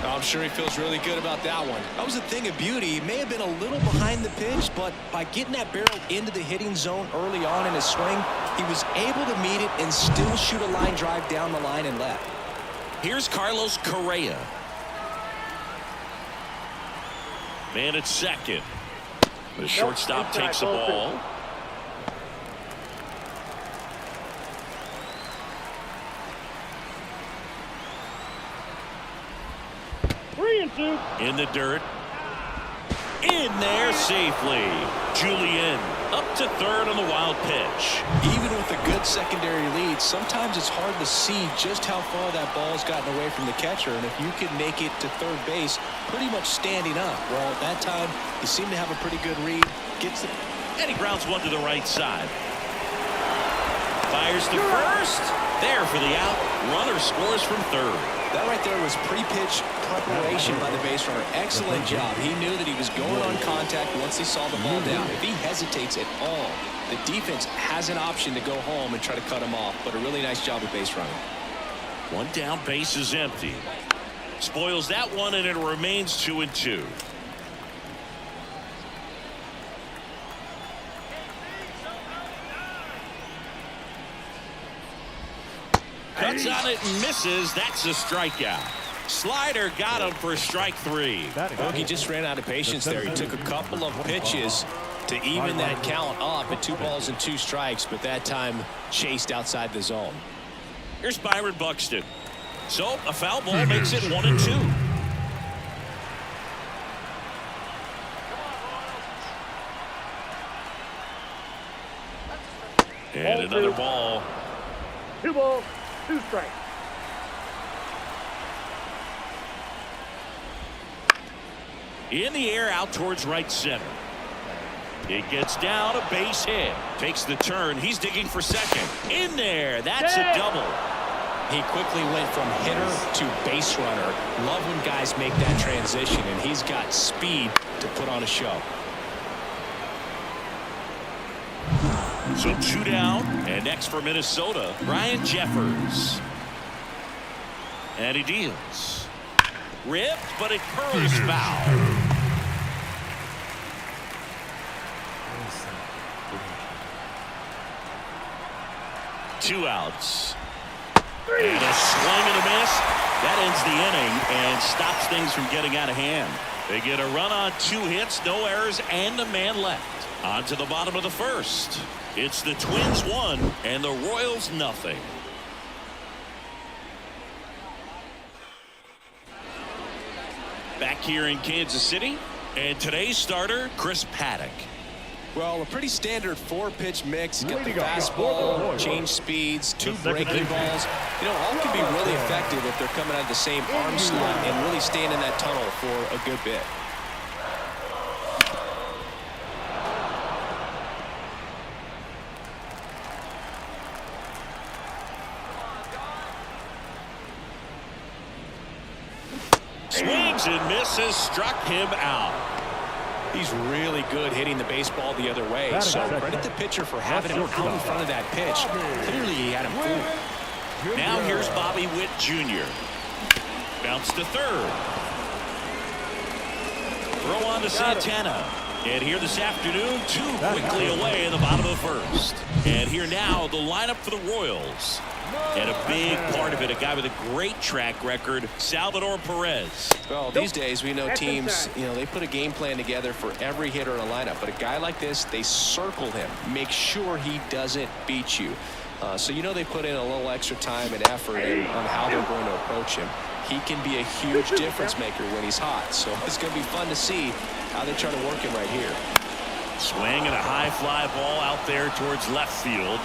I'm sure he feels really good about that one. That was a thing of beauty. He may have been a little behind the pitch, but by getting that barrel into the hitting zone early on in his swing, he was able to meet it and still shoot a line drive down the line and left. Here's Carlos Correa. Man at second. The shortstop takes the ball. In the dirt. In there safely. Julian up to third on the wild pitch. Even with a good secondary lead, sometimes it's hard to see just how far that ball's gotten away from the catcher. And if you can make it to third base pretty much standing up, well, at that time, you seem to have a pretty good read. Gets the... And he grounds one to the right side. Fires to first. There for the out. Runner scores from third. That right there was pre-pitch preparation by the base runner. Excellent job. He knew that he was going on contact once he saw the ball down. If he hesitates at all, the defense has an option to go home and try to cut him off. But a really nice job of base running. One down, base is empty. Spoils that one, and it remains 2-2. Cuts on it and misses. That's a strikeout. Slider got him for strike three. Well, he just ran out of patience there. He took a couple of pitches to even that count up at 2 balls and 2 strikes, but that time chased outside the zone. Here's Byron Buxton. So a foul ball makes it 1-2. And another ball. 2 balls, 2 strikes. In the air out towards right center. It gets down, a base hit. Takes the turn. He's digging for second. In there. That's a double. He quickly went from hitter to base runner. Love when guys make that transition, and he's got speed to put on a show. So 2 down, and next for Minnesota, Ryan Jeffers. And he deals. Ripped, but it curls foul. Two outs. And a swing and a miss. That ends the inning and stops things from getting out of hand. They get a run on 2 hits, no errors, and a man left. On to the bottom of the first. It's the Twins 1 and the Royals nothing. Back here in Kansas City, and today's starter, Chris Paddock. Well, a pretty standard 4-pitch mix. You got the fastball, change speeds, 2 breaking balls. You know, all can be really effective if they're coming out of the same arm slot and really staying in that tunnel for a good bit. Swings and misses, struck him out. He's really good hitting the baseball the other way. So credit the pitcher for having him out in front of that pitch. Clearly he had him fooled. Now here's Bobby Witt Jr. Bounce to third. Throw on to Santana. And here this afternoon, 2 quickly away in the bottom of the first. And here now, the lineup for the Royals. And a big part of it, a guy with a great track record, Salvador Perez. Well, these days we know teams, you know, they put a game plan together for every hitter in a lineup. But a guy like this, they circle him, make sure he doesn't beat you. So you know they put in a little extra time and effort on how they're going to approach him. He can be a huge difference maker when he's hot. So it's going to be fun to see how they try to work him right here. Swing and a high fly ball out there towards left field.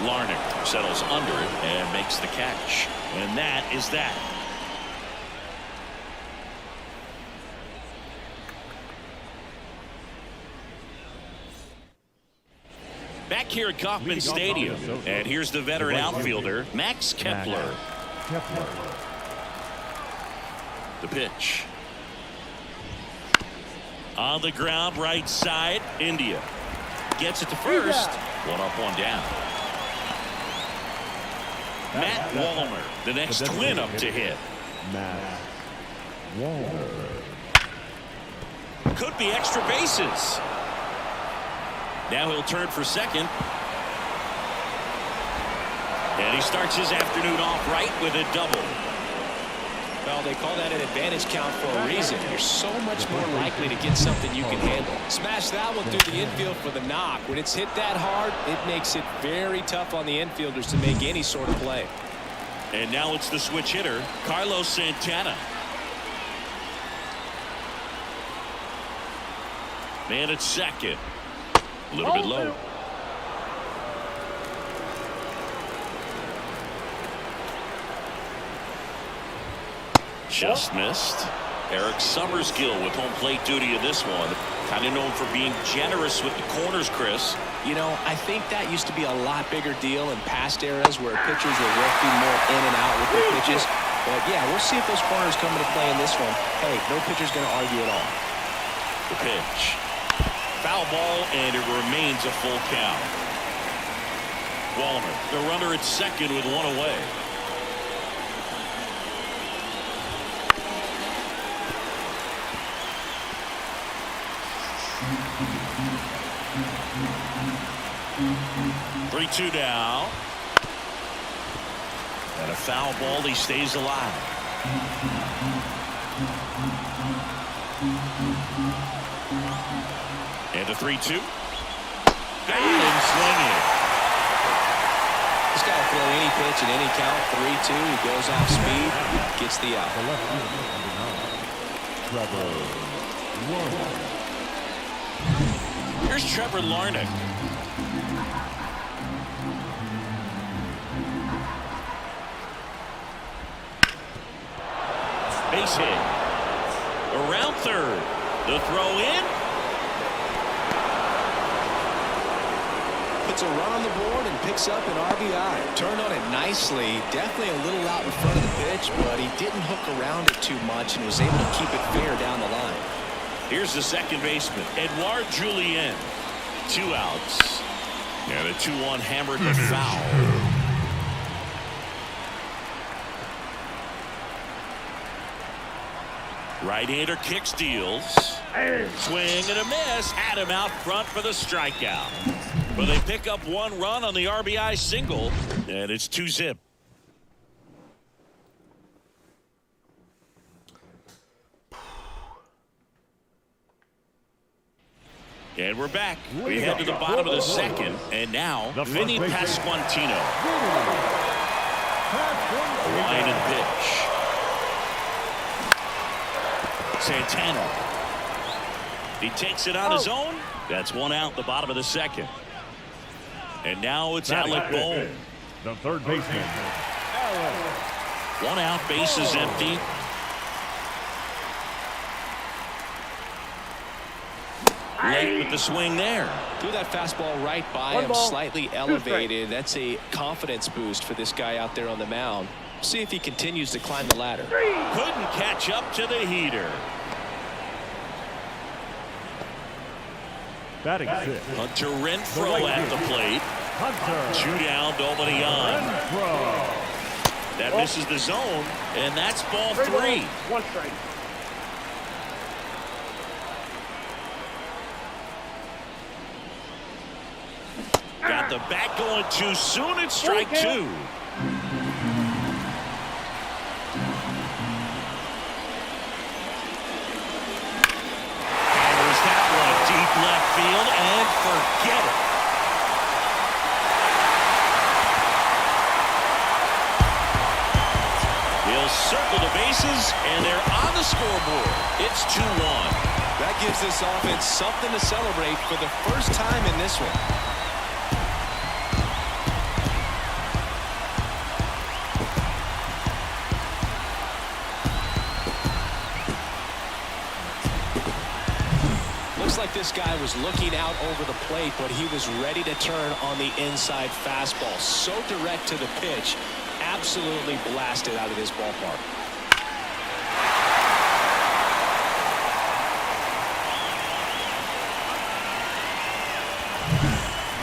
Larnach settles under it and makes the catch. And that is that. Back here at Kauffman Stadium. And here's the veteran outfielder, Max Kepler. The pitch. On the ground, right side, India. Gets it to first. 1 up, 1 down. Matt Wallner, the next Twin up to hit. Matt Wallner. Could be extra bases. Now he'll turn for second. And he starts his afternoon off right with a double. Well, they call that an advantage count for a reason. You're so much more likely to get something you can handle. Smash that one through the infield for the knock. When it's hit that hard, it makes it very tough on the infielders to make any sort of play. And now it's the switch hitter, Carlos Santana. Man at second. A little bit low. Just missed. Eric Summerskill with home plate duty in this one. Kind of known for being generous with the corners, Chris. You know, I think that used to be a lot bigger deal in past eras where pitchers were working more in and out with their pitches. But yeah, we'll see if those corners come into play in this one. Hey, no pitcher's going to argue at all. The pitch. Foul ball, and it remains a full count. Wallner, the runner at second with 1 away. Three-2 now. And a foul ball. He stays alive. And a 3-2. Got him swinging. This guy will throw any pitch in any count. 3-2. He goes off speed. Gets the out. Trevor Larnach. Here's Trevor Larnach. Base hit. Around third. The throw in. Puts a run on the board and picks up an RBI. Turned on it nicely. Definitely a little out in front of the pitch, but he didn't hook around it too much and was able to keep it fair down the line. Here's the second baseman, Edouard Julien. 2 outs. And a 2-1 hammered to foul. Right-hander kicks, deals. Swing and a miss. Had him out front for the strikeout. But they pick up 1 run on the RBI single. and it's 2-zip. And we're back. We head to the bottom of the second, and now Vinny Pasquantino. Line and pitch. Santana. He takes it on his own. That's one out, the bottom of the second. And now it's Alec Bohm. The third baseman. One out, bases empty. Late with the swing there. Threw that fastball right by him, slightly elevated. That's a confidence boost for this guy out there on the mound. See if he continues to climb the ladder. Couldn't catch up to the heater. Batting six. Hunter Renfroe at the plate. Hunter. 2 down, nobody on. Renfroe. That misses the zone, and that's ball 3. 1 strike. Got the bat going too soon. It's strike 2. There's that one deep left field, and forget it. He'll circle the bases, and they're on the scoreboard. It's 2-1. That gives this offense something to celebrate for the first time in this one. Looks like this guy was looking out over the plate, but he was ready to turn on the inside fastball. So direct to the pitch, absolutely blasted out of this ballpark.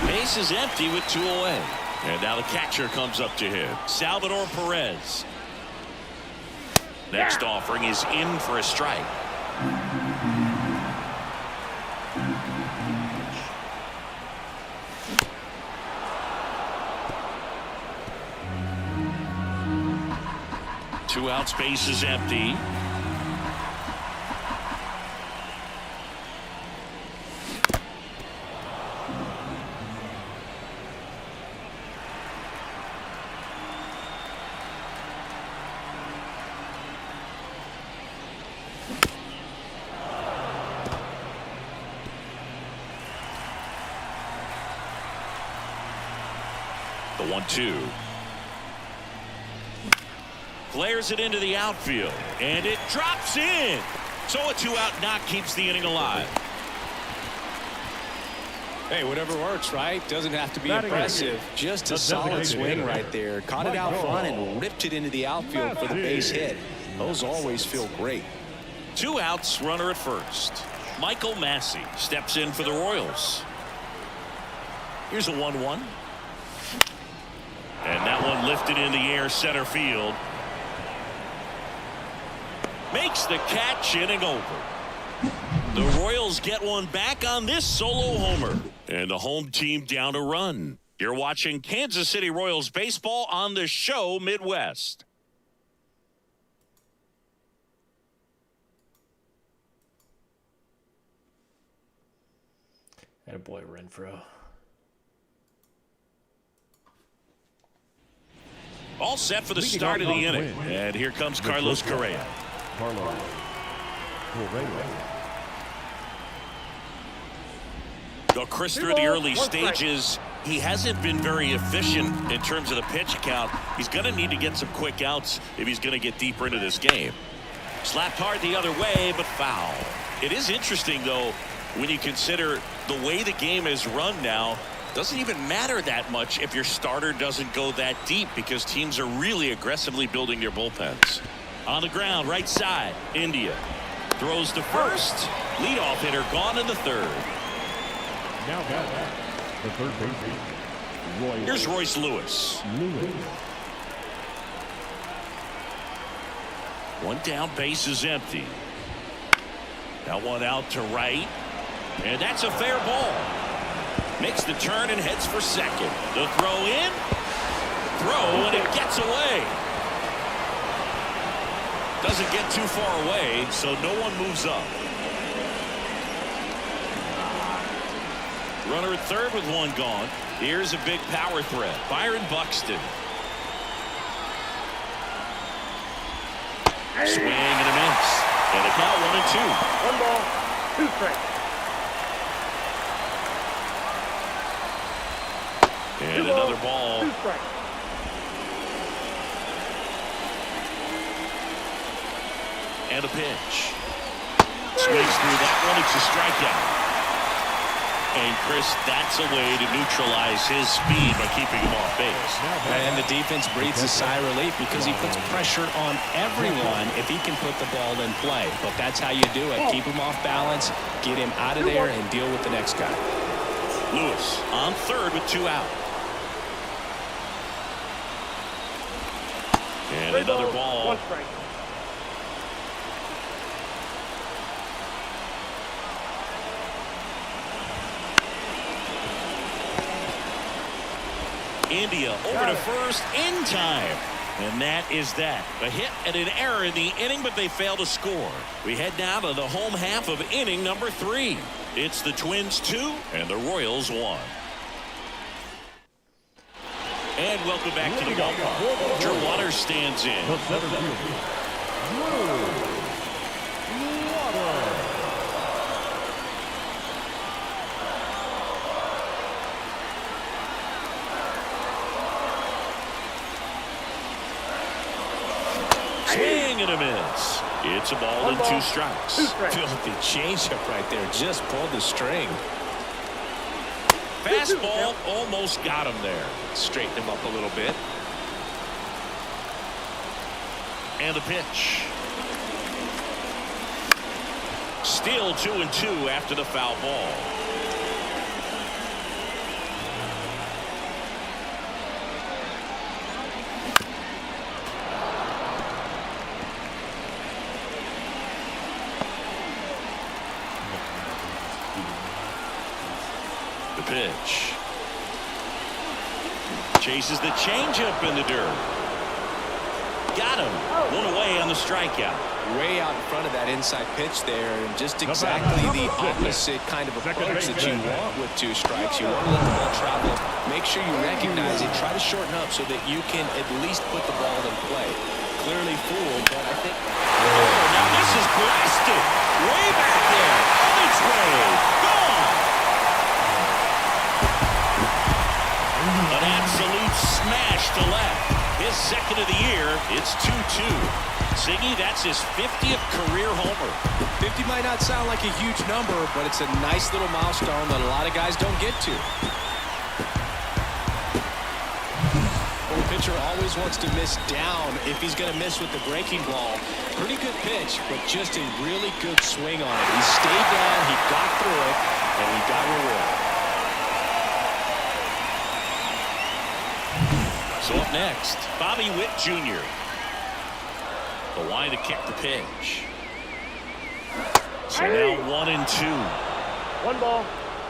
Base is empty with 2 away. And now the catcher comes up to him. Salvador Perez. Next offering is in for a strike. Two out, space is empty. The 1-2. Flares it into the outfield, and it drops in. So a 2-out knock keeps the inning alive. Hey, whatever works, right? Doesn't have to be impressive. Just a solid swing right there. Caught it out front and ripped it into the outfield for the base hit. Those always feel great. 2 outs, runner at first. Michael Massey steps in for the Royals. Here's a 1-1. And that one lifted in the air, center field. Makes the catch, inning over. The Royals get one back on this solo homer. And the home team down a run. You're watching Kansas City Royals baseball on the show Midwest. Attaboy Renfroe. All set for the start of the inning. And here comes Carlos Correa. Carlos Correa. Chris, through the early stages, he hasn't been very efficient in terms of the pitch count. He's going to need to get some quick outs if he's going to get deeper into this game. Slapped hard the other way, but foul. It is interesting, though, when you consider the way the game is run now. Doesn't even matter that much if your starter doesn't go that deep because teams are really aggressively building their bullpens. On the ground, right side, India. Throws to first. Leadoff hitter gone in the third. Now got the third baseman. Here's Royce Lewis. One down, base is empty. Now one out to right. And that's a fair ball. Makes the turn and heads for second. The throw in. throw, and it gets away. Doesn't get too far away, so no one moves up. Runner at third with one gone. Here's a big power threat. Byron Buxton. Swing and a miss. And a count 1-2. 1 ball, 2 strikes. And another ball. 2 strikes. And a pitch. Swings through that one. It's a strikeout. And Chris, that's a way to neutralize his speed by keeping him off base. And the defense breathes a sigh of relief because he puts pressure on everyone if he can put the ball in play. But that's how you do it. Keep him off balance, get him out of there, and deal with the next guy. Lewis on third with 2 out. And another ball. 1 strike. India over to first in time. And that is that. A hit and an error in the inning, but they fail to score. We head now to the home half of inning number 3. It's the Twins 2 and the Royals 1. And welcome back to the ballpark. Drew Waters stands in. The center fielder, Drew Waters. Swing and a miss. It's a ball and 2 strikes. 2 strikes. Filthy changeup right there. Just pulled the string. Fastball almost got him there. Straighten him up a little bit. And a pitch. Still 2-2 after the foul ball. The pitch. Chases the changeup in the dirt. Got him. 1 away on the strikeout. Way out in front of that inside pitch there, and just exactly the opposite kind of approach that you want with 2 strikes. You want to let the ball travel, make sure you recognize it, try to shorten up so that you can at least put the ball in play. Clearly fooled, but I think... Oh, now this is blasted. Way back there. On its way. Gone. An absolute smash to left. His second of the year. It's 2-2. Ziggy, that's his 50th career homer. 50 might not sound like a huge number, but it's a nice little milestone that a lot of guys don't get to. Well, the pitcher always wants to miss down if he's going to miss with the breaking ball. Pretty good pitch, but just a really good swing on it. He stayed down, he got through it, and he got rewarded. So up next, Bobby Witt Jr. The line to kick the pitch. So now 1-2. 1 ball,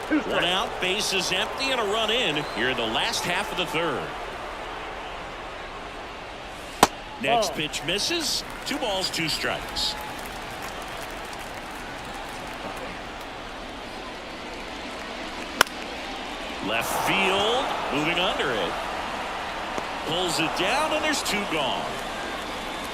2 strikes. 1 out, bases empty, and a run in here in the last half of the third. Next pitch misses. 2 balls, 2 strikes. Left field, moving under it. Pulls it down, and there's 2 gone.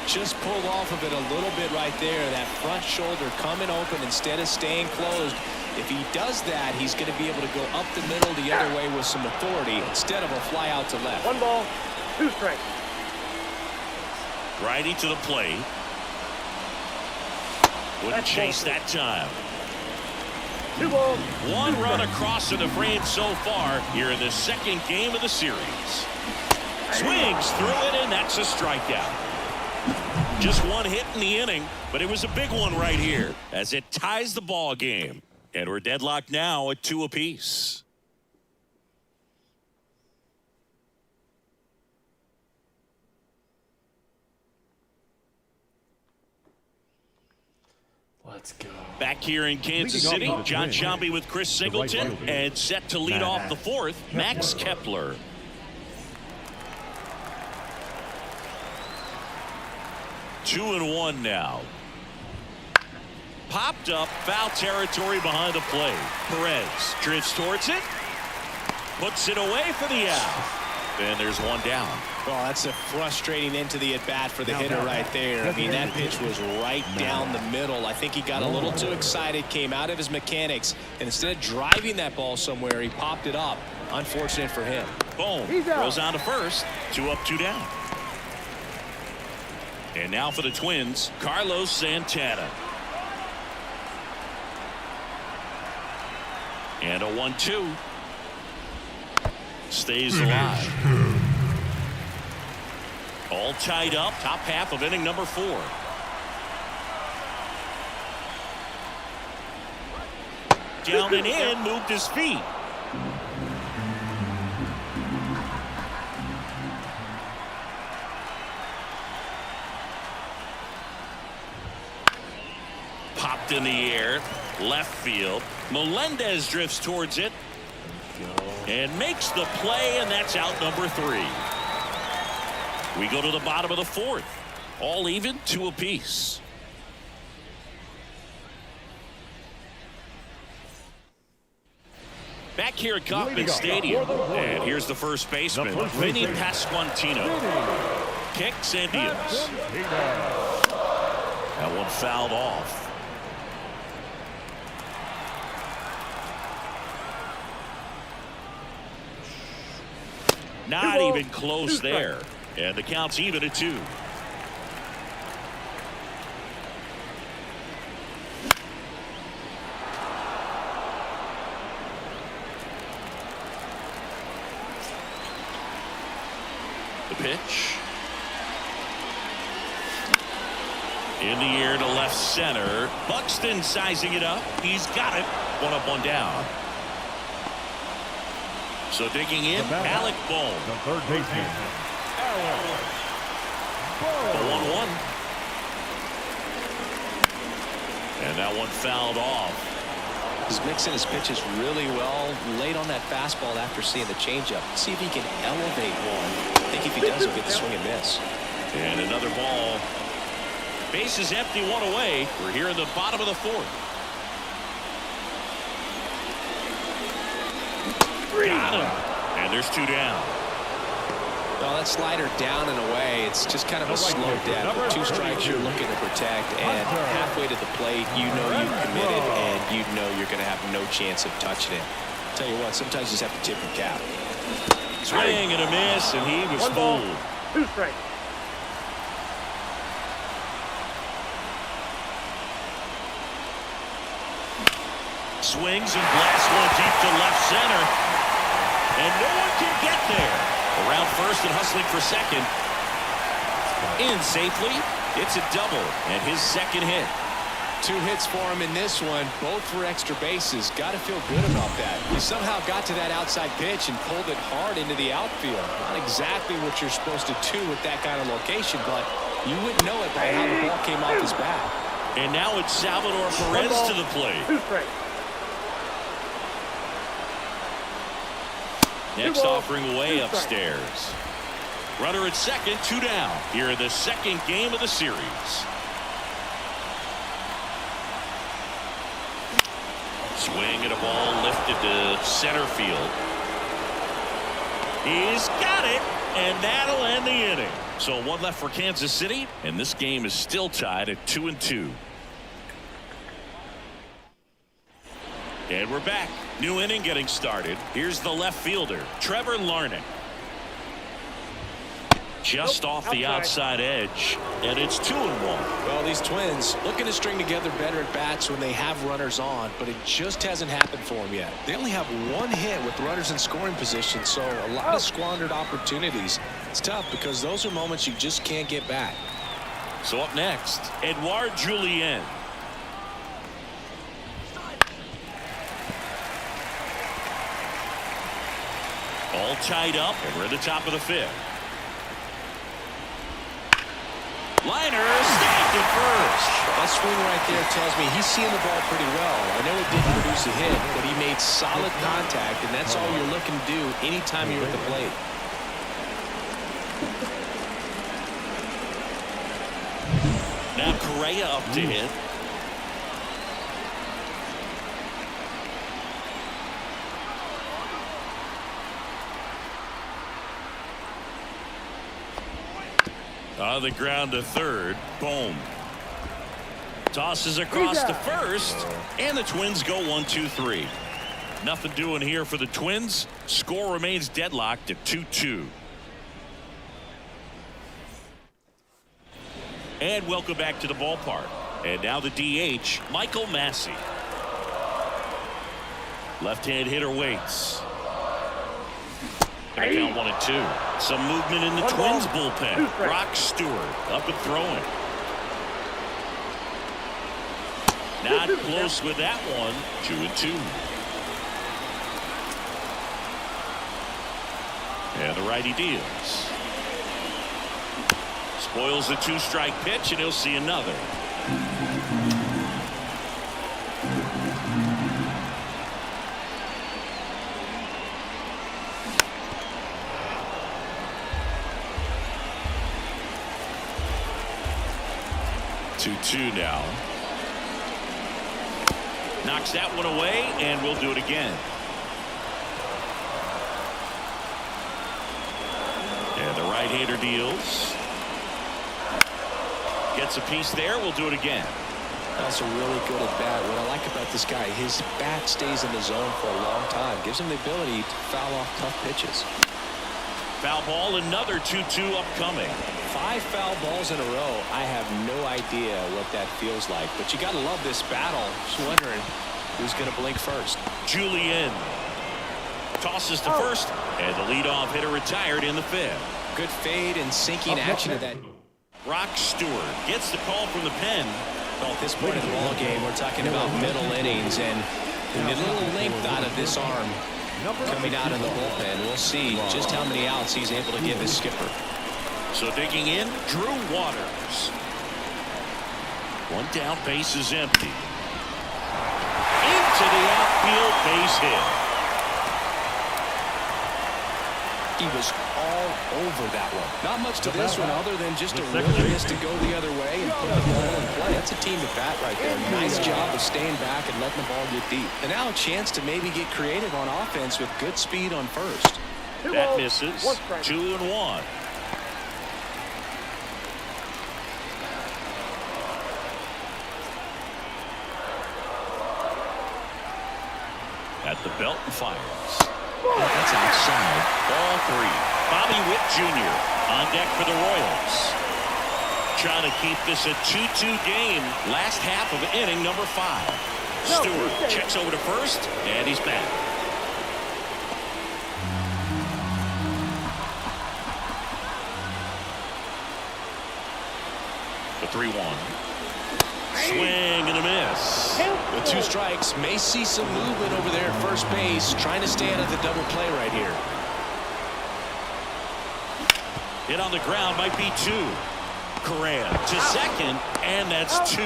Just pulled off of it a little bit right there. That front shoulder coming open instead of staying closed. If he does that, he's going to be able to go up the middle the other way with some authority instead of a fly out to left. 1 ball, 2 strikes. Righty to the plate. Wouldn't chase that time. 2 balls. 1 run across in the frame so far here in the second game of the series. Swings through it, and that's a strikeout. Just 1 hit in the inning, but it was a big one right here as it ties the ball game. And we're deadlocked now at 2 apiece. Let's go. Back here in Kansas City, John Sciambi with Chris Singleton, and set to lead off the 4th, Max Kepler. 2-1 now. Popped up, foul territory behind the plate. Perez drifts towards it, puts it away for the out. And there's one down. Well, that's a frustrating end to the at-bat for the hitter right there. I mean, that pitch was right down the middle. I think he got a little too excited, came out of his mechanics, and instead of driving that ball somewhere, he popped it up. Unfortunate for him. Boom. Throws on to first. 2 up, 2 down. And now for the Twins, Carlos Santana. And a 1-2. Stays alive. All tied up. Top half of inning number 4. Down and in. Moved his feet. Popped in the air. Left field. Melendez drifts towards it and makes the play, and that's out number 3. We go to the bottom of the 4th. All even, 2 apiece. Back here at Kauffman Stadium, and here's the first baseman, Vinny Pasquantino. Kicks and deals. That one fouled off. Not even close there. And the count's even at 2. The pitch. In the air to left center. Buxton sizing it up. He's got it. 1 up, 1 down. So digging in, Alec Bohm. The third baseman, Alec Bohm. The 1-1. And that one fouled off. He's mixing his pitches really well. Late on that fastball after seeing the changeup. See if he can elevate one. I think if he does, he'll get the swing and miss. And another ball. Base is empty, 1 away. We're here in the bottom of the 4th. Got him. And there's 2 down. Well, that slider down and away, it's just kind of a slow death. With 2 strikes you're looking to protect, and halfway to the plate, you know you've committed, and you know you're going to have no chance of touching it. Tell you what, sometimes you just have to tip your cap. Swing and a miss, and he was 1 ball, fooled. 2 strikes. Swings and blasts one deep to left center. And no one can get there. Around first and hustling for second. In safely. It's a double and his second hit. 2 hits for him in this one, both for extra bases. Got to feel good about that. He somehow got to that outside pitch and pulled it hard into the outfield. Not exactly what you're supposed to do with that kind of location, but you wouldn't know it by how the ball came off his bat. And now it's Salvador Perez to the plate. 2 strikes. Next offering away upstairs. Runner at second, 2 down. Here in the second game of the series. Swing and a ball lifted to center field. He's got it, and that'll end the inning. So 1 left for Kansas City, and this game is still tied at 2-2. And we're back. New inning getting started. Here's the left fielder, Trevor Larnach. Just off the outside edge, and it's 2-1. Well, these Twins looking to string together better at bats when they have runners on, but it just hasn't happened for them yet. They only have 1 hit with runners in scoring position, so a lot of squandered opportunities. It's tough because those are moments you just can't get back. So up next, Edouard Julien. All tied up, and we're at the top of the 5th. Liner snagged at first. That swing right there tells me he's seeing the ball pretty well. I know it didn't produce a hit, but he made solid contact, and that's all you're looking to do anytime you're at the plate. Now Correa up to hit. On the ground to third. Boom. Tosses across to first. And the Twins go 1-2-3. Nothing doing here for the Twins. Score remains deadlocked at 2-2. And welcome back to the ballpark. And now the DH, Michael Massey. Left-hand hitter waits. Gonna count 1-2. Some movement in the Twins bullpen. Brock Stewart up and throwing. Not close with that one. 2-2. And the righty deals. Spoils the 2-strike pitch, and he'll see another. Two now. Knocks that one away, and we'll do it again. And the right-hander deals. Gets a piece there. We'll do it again. That's a really good at bat. What I like about this guy, his bat stays in the zone for a long time. Gives him the ability to foul off tough pitches. Foul ball, another 2-2 upcoming. 5 foul balls in a row. I have no idea what that feels like, but you got to love this battle. Just wondering who's going to blink first. Julian tosses to first, and the leadoff hitter retired in the 5th. Good fade and sinking action of that. Brock Stewart gets the call from the pen. Well, at this point in the ball game, we're talking about middle innings, and the little length out of this arm coming out in the bullpen. We'll see just how many outs he's able to give his skipper. So digging in, Drew Waters. One down, base is empty. Into the outfield, base hit. He was all over that one. Not much to this one other than just a willingness to go the other way and put the ball in play. That's a team to bat right there. Nice job of staying back and letting the ball get deep. And now a chance to maybe get creative on offense with good speed on first. That misses. 2-1. At the belt and fires. That's outside. Ball 3. Bobby Witt Jr. on deck for the Royals. Trying to keep this a 2-2 game. Last half of inning number 5. Stewart checks over to first, and he's back. The 3-1. Swing and a miss. With 2 strikes, may see some movement over there at first base, trying to stay out of the double play right here. Hit on the ground might be 2. Correa to second, and that's 2.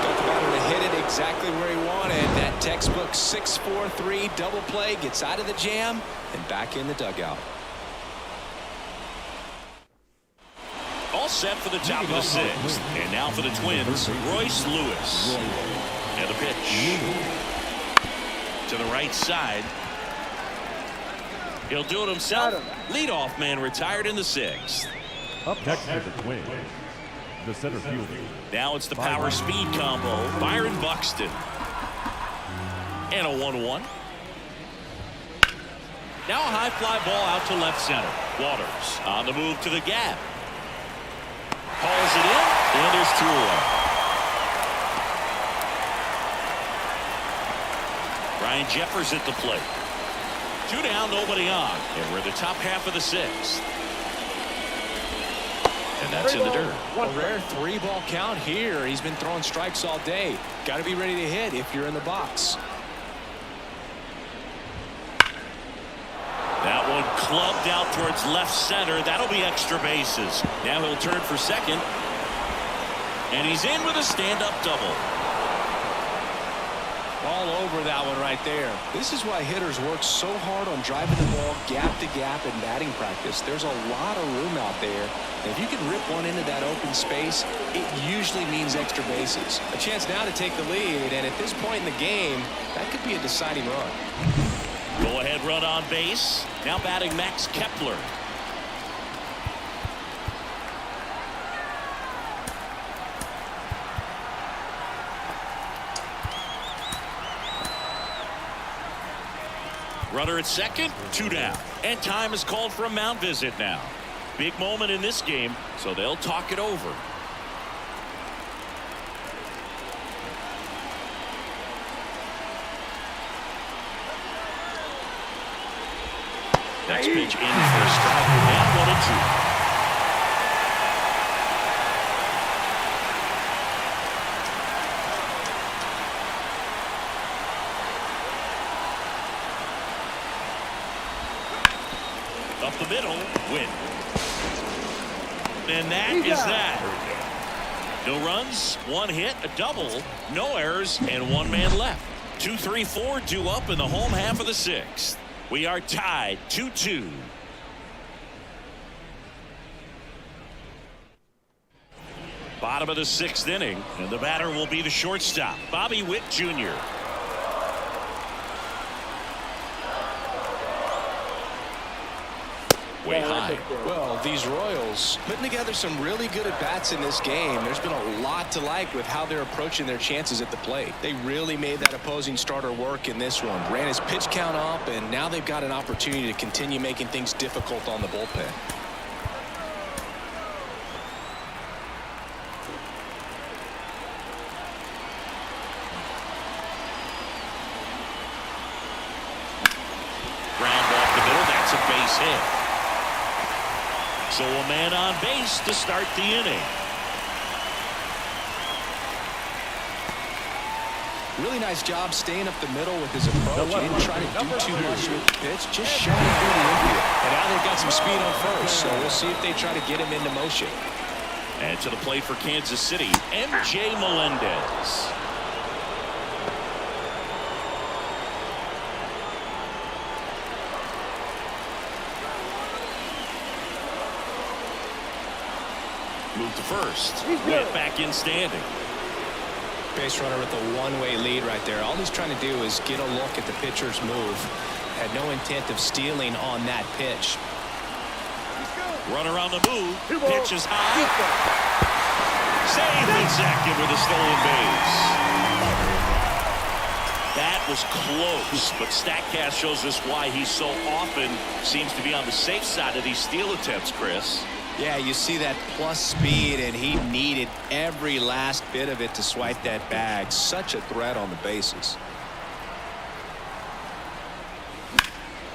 Got the batter to hit it exactly where he wanted. That textbook 6-4-3 double play, gets out of the jam and back in the dugout. All set for the top of the 6th. And now for the Twins, Royce Lewis. And the pitch. To the right side. He'll do it himself. Leadoff man retired in the 6th. Up next for the Twins, the center fielder. Now it's the power speed combo. Byron Buxton. And a 1-1. Now a high fly ball out to left center. Waters on the move to the gap. Hauls it in, and there's 2 away. Ryan Jeffers at the plate. 2 down, nobody on. And we're in the top half of the 6th. And that's in the dirt. A rare 3-ball count here. He's been throwing strikes all day. Got to be ready to hit if you're in the box. That one clubbed out towards left center. That'll be extra bases. Now he'll turn for second. And he's in with a stand-up double. all over that one right there. This is why hitters work so hard on driving the ball gap to gap in batting practice. There's a lot of room out there. If you can rip one into that open space, it usually means extra bases. A chance now to take the lead, and at this point in the game, that could be a deciding run. Go ahead run on base. Now batting Max Kepler. Runner at second, 2 down. And time is called for a mound visit now. Big moment in this game, so they'll talk it over. Next pitch in for a strike, and 1-2. Up the middle, win. And that is that. No runs, 1 hit, a double, no errors, and 1 man left. 2, 3, 4 due up in the home half of the 6th. We are tied 2-2. Bottom of the 6th inning, and the batter will be the shortstop, Bobby Witt Jr. Way high. Well, these Royals putting together some really good at-bats in this game. There's been a lot to like with how they're approaching their chances at the plate. They really made that opposing starter work in this one. Ran his pitch count up, and now they've got an opportunity to continue making things difficult on the bullpen. Ground off the middle, that's a base hit. So a man on base to start the inning. Really nice job staying up the middle with his approach. He didn't try to do too much with the pitch, just shot it through the infield. And now they've got some speed on first, so we'll see if they try to get him into motion. And to the plate for Kansas City, MJ Melendez. Move to first. Went back in standing. Base runner with a one-way lead right there. All he's trying to do is get a look at the pitcher's move. Had no intent of stealing on that pitch. Runner on the move. Pitch is high. Safe and second with a stolen base. That was close, but StatCast shows us why he so often seems to be on the safe side of these steal attempts, Chris. Yeah, you see that plus speed, and he needed every last bit of it to swipe that bag. Such a threat on the bases.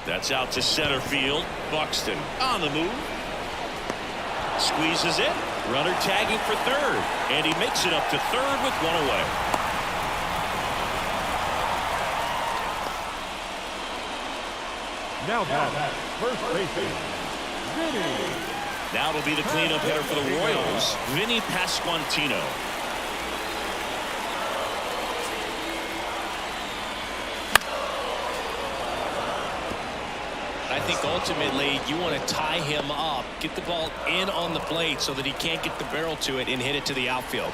That's out to center field. Buxton on the move. Squeezes it. Runner tagging for third. And he makes it up to third with 1 away. Now back, first baseman, Vinny. Now it'll be the cleanup hitter for the Royals, Vinny Pasquantino. I think ultimately you want to tie him up, get the ball in on the plate so that he can't get the barrel to it and hit it to the outfield.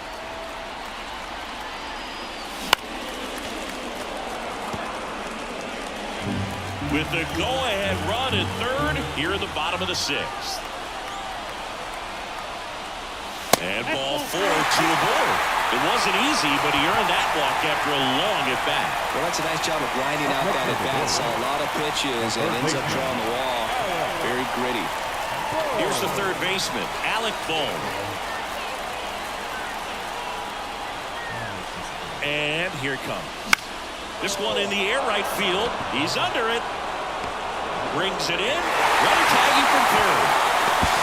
With the go-ahead run at third here in the bottom of the 6th. And ball 4 to a board. It wasn't easy, but he earned that walk after a long at-bat. Well, that's a nice job of grinding out that at-bat. Saw a lot of pitches and ends up drawing the wall. Very gritty. Here's the third baseman, Alec Bohm. And here it comes. This one in the air right field. He's under it. Brings it in. Runner tagging from third.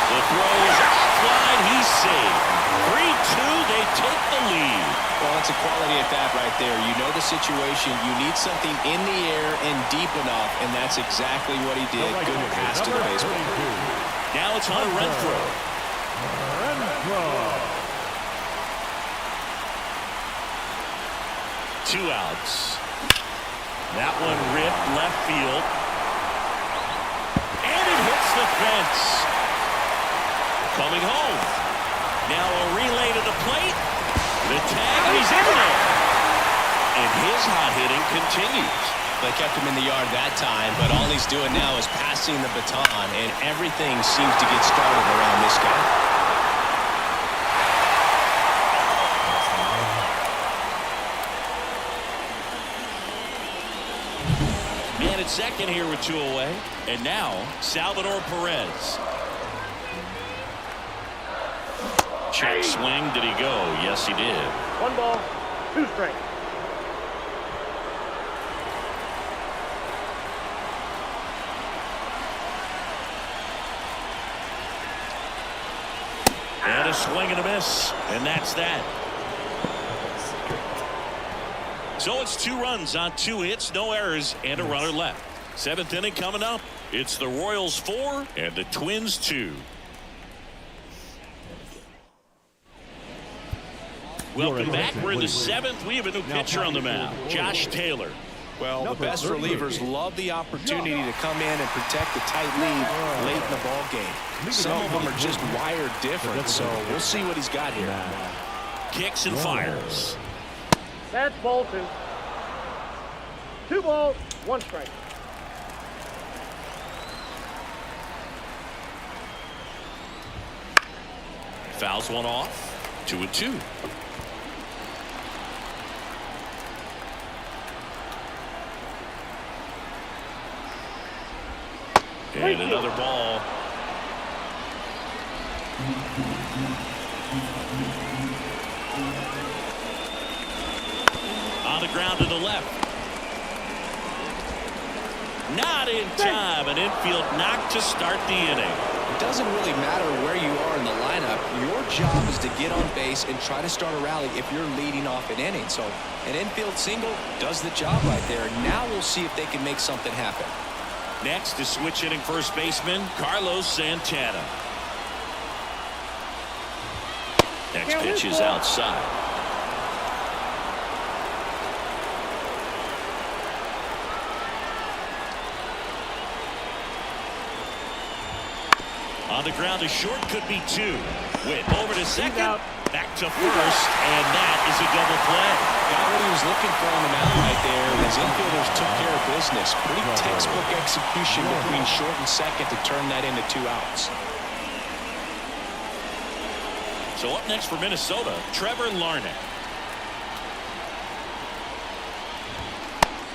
The throw is offline. He's saved. 3-2. They take the lead. Well, that's a quality at bat right there. You know the situation. You need something in the air and deep enough, and that's exactly what he did. Good pass to the baseball. Now it's Hunter Renfroe. 2 outs. That one ripped left field. And it hits the fence. Coming home. Now a relay to the plate. The tag, he's in there. And his hot hitting continues. They kept him in the yard that time, but all he's doing now is passing the baton, and everything seems to get started around this guy. Man at second here with 2 away. And now, Salvador Perez. Check swing. Did he go? Yes, he did. 1 ball, 2 strikes. And a swing and a miss. And that's that. So it's 2 runs on 2 hits, no errors, and a runner left. 7th inning coming up. It's the Royals 4 and the Twins 2. Welcome back. We're in the 7th. We have a new pitcher on the mound, Josh Taylor. Well, the best relievers love the opportunity to come in and protect the tight lead late in the ball game. Some of them are just wired different, so we'll see what he's got here. Kicks and fires. That's ball 2. 2 balls, 1 strike. Fouls one off. 2-2. And another ball. On the ground to the left. Not in time. An infield knock to start the inning. It doesn't really matter where you are in the lineup. Your job is to get on base and try to start a rally if you're leading off an inning. So an infield single does the job right there. Now we'll see if they can make something happen. Next is switch hitting first baseman Carlos Santana. Next pitch is outside. On the ground to short, could be 2. Witt over to second, back to first, and that is a double play. Got what he was looking for on the mound right there. His infielders took care of business. Pretty textbook execution between short and second to turn that into 2 outs. So up next for Minnesota, Trevor Larnach.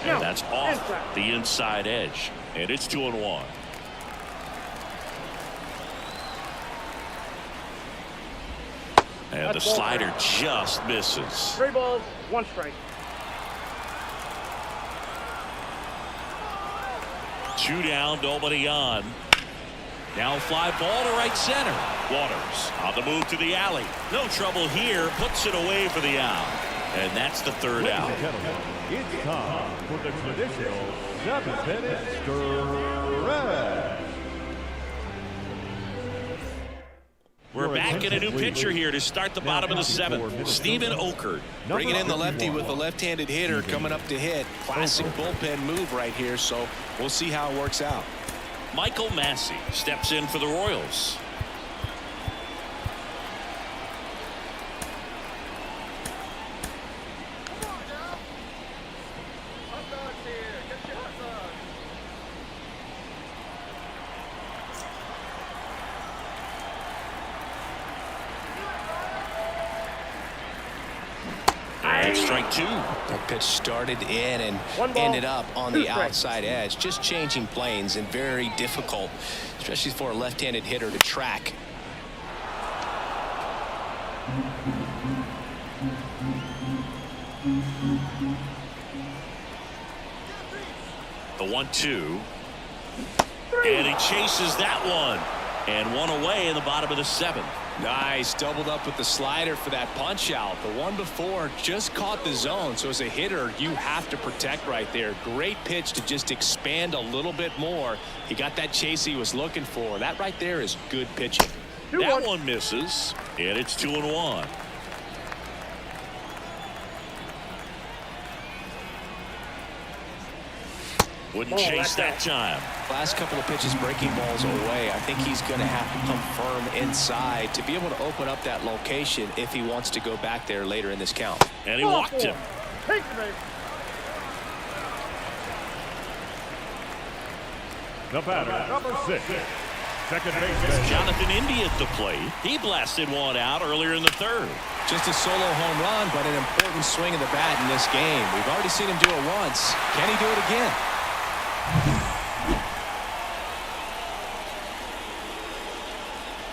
And that's off the inside edge. And it's 2-1. And the slider just misses. 3 balls, 1 strike. 2 down, nobody on. Now fly ball to right center. Waters on the move to the alley. No trouble here. Puts it away for the out. And that's the 3rd out. It's time for the traditional 7th stretch. We're back in a new pitcher here to start the bottom of the 7th. Steven Okert. Bringing in the lefty with the left-handed hitter coming up to hit. Classic bullpen move right here, so we'll see how it works out. Michael Massey steps in for the Royals. And strike 2. That pitch started in and ended up on the outside edge. Just changing planes and very difficult, especially for a left-handed hitter to track. The 1-2. And he chases that one. And 1 away in the bottom of the 7th. Nice, doubled up with the slider for that punch out. The one before just caught the zone, so as a hitter you have to protect right there. Great pitch to just expand a little bit more. He got that chase he was looking for. That right there is good pitching. That one misses, and it's 2-1. Wouldn't chase that time. Last couple of pitches breaking balls away. I think he's going to have to come firm inside to be able to open up that location if he wants to go back there later in this count. And he walked him. Take the base. The batter, number 6. Second baseman. Jonathan India at the plate. He blasted one out earlier in the third. Just a solo home run, but an important swing of the bat in this game. We've already seen him do it once. Can he do it again?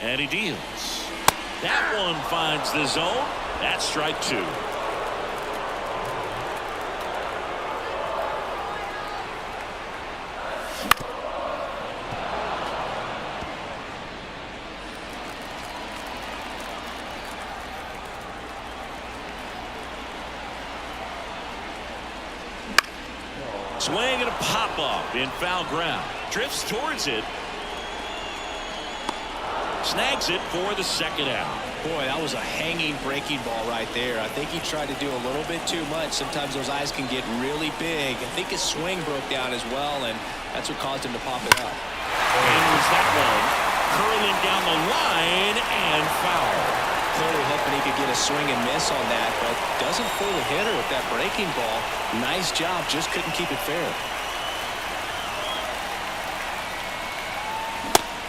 And he deals. That one finds the zone. That's strike 2. Swing and a pop-up in foul ground. Drifts towards it. Snags it for the second out. Boy, that was a hanging breaking ball right there. I think he tried to do a little bit too much. Sometimes those eyes can get really big. I think his swing broke down as well, and that's what caused him to pop it up. And was that one curling down the line and foul. Clearly hoping he could get a swing and miss on that, but doesn't fool the hitter with that breaking ball. Nice job, just couldn't keep it fair.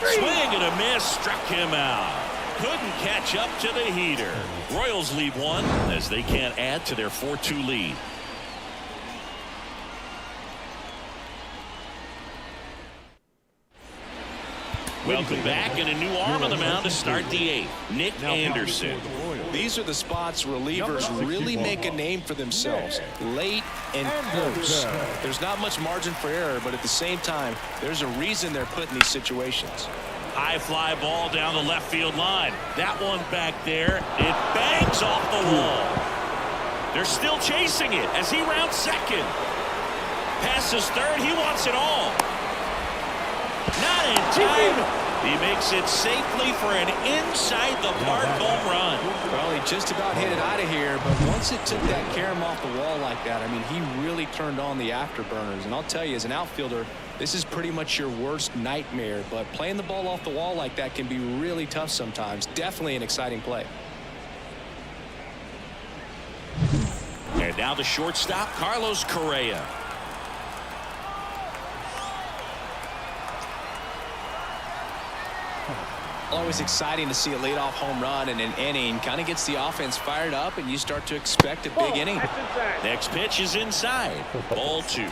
Swing and a miss, struck him out. Couldn't catch up to the heater. Royals lead one as they can't add to their 4-2 lead. Welcome back, and a new arm on the mound to start the 8th. Nick Anderson. These are the spots relievers really make a name for themselves. Late and close. There's not much margin for error, but at the same time, there's a reason they're put in these situations. High fly ball down the left field line. That one back there, it bangs off the wall. They're still chasing it as he rounds second. Passes third, he wants it all. Not in time. He makes it safely for an inside-the-park home run. Well, he just about hit it out of here, but once it took that carom off the wall like that, I mean, he really turned on the afterburners. And I'll tell you, as an outfielder, this is pretty much your worst nightmare. But playing the ball off the wall like that can be really tough sometimes. Definitely an exciting play. And now the shortstop, Carlos Correa. Always exciting to see a leadoff home run in an inning. Kind of gets the offense fired up, and you start to expect a big inning. Next pitch is inside. Ball 2.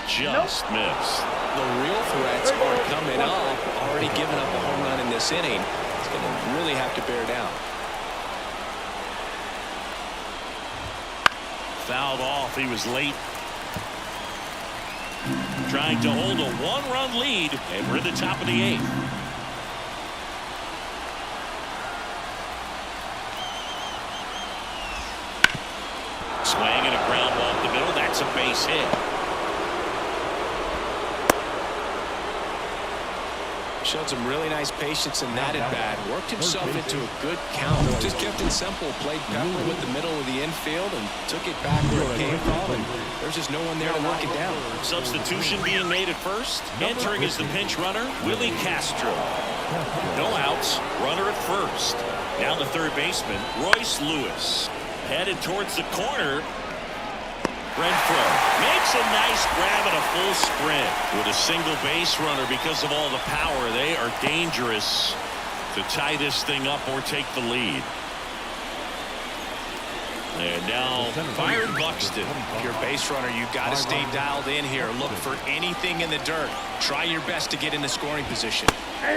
Just missed. The real threats are coming up. Already given up a home run in this inning. It's going to really have to bear down. Fouled off. He was late. Trying to hold a 1-run lead, and we're at the top of the 8th. Swing and a ground ball up the middle. That's a base hit. Showed some really nice patience in that at bat. Worked himself into a good count. Just kept it simple. Played pepper with the middle of the infield and took it back where it came from. And there's just no one there to work it down. Substitution being made at first. Entering is the pinch runner, Willie Castro. No outs. Runner at first. Now the third baseman, Royce Lewis. Headed towards the corner. Renfroe makes a nice grab at a full sprint. With a single base runner, because of all the power, they are dangerous to tie this thing up or take the lead. And now Byron Buxton. If you're a base runner, you've got to stay dialed in here. Look for anything in the dirt. Try your best to get in the scoring position.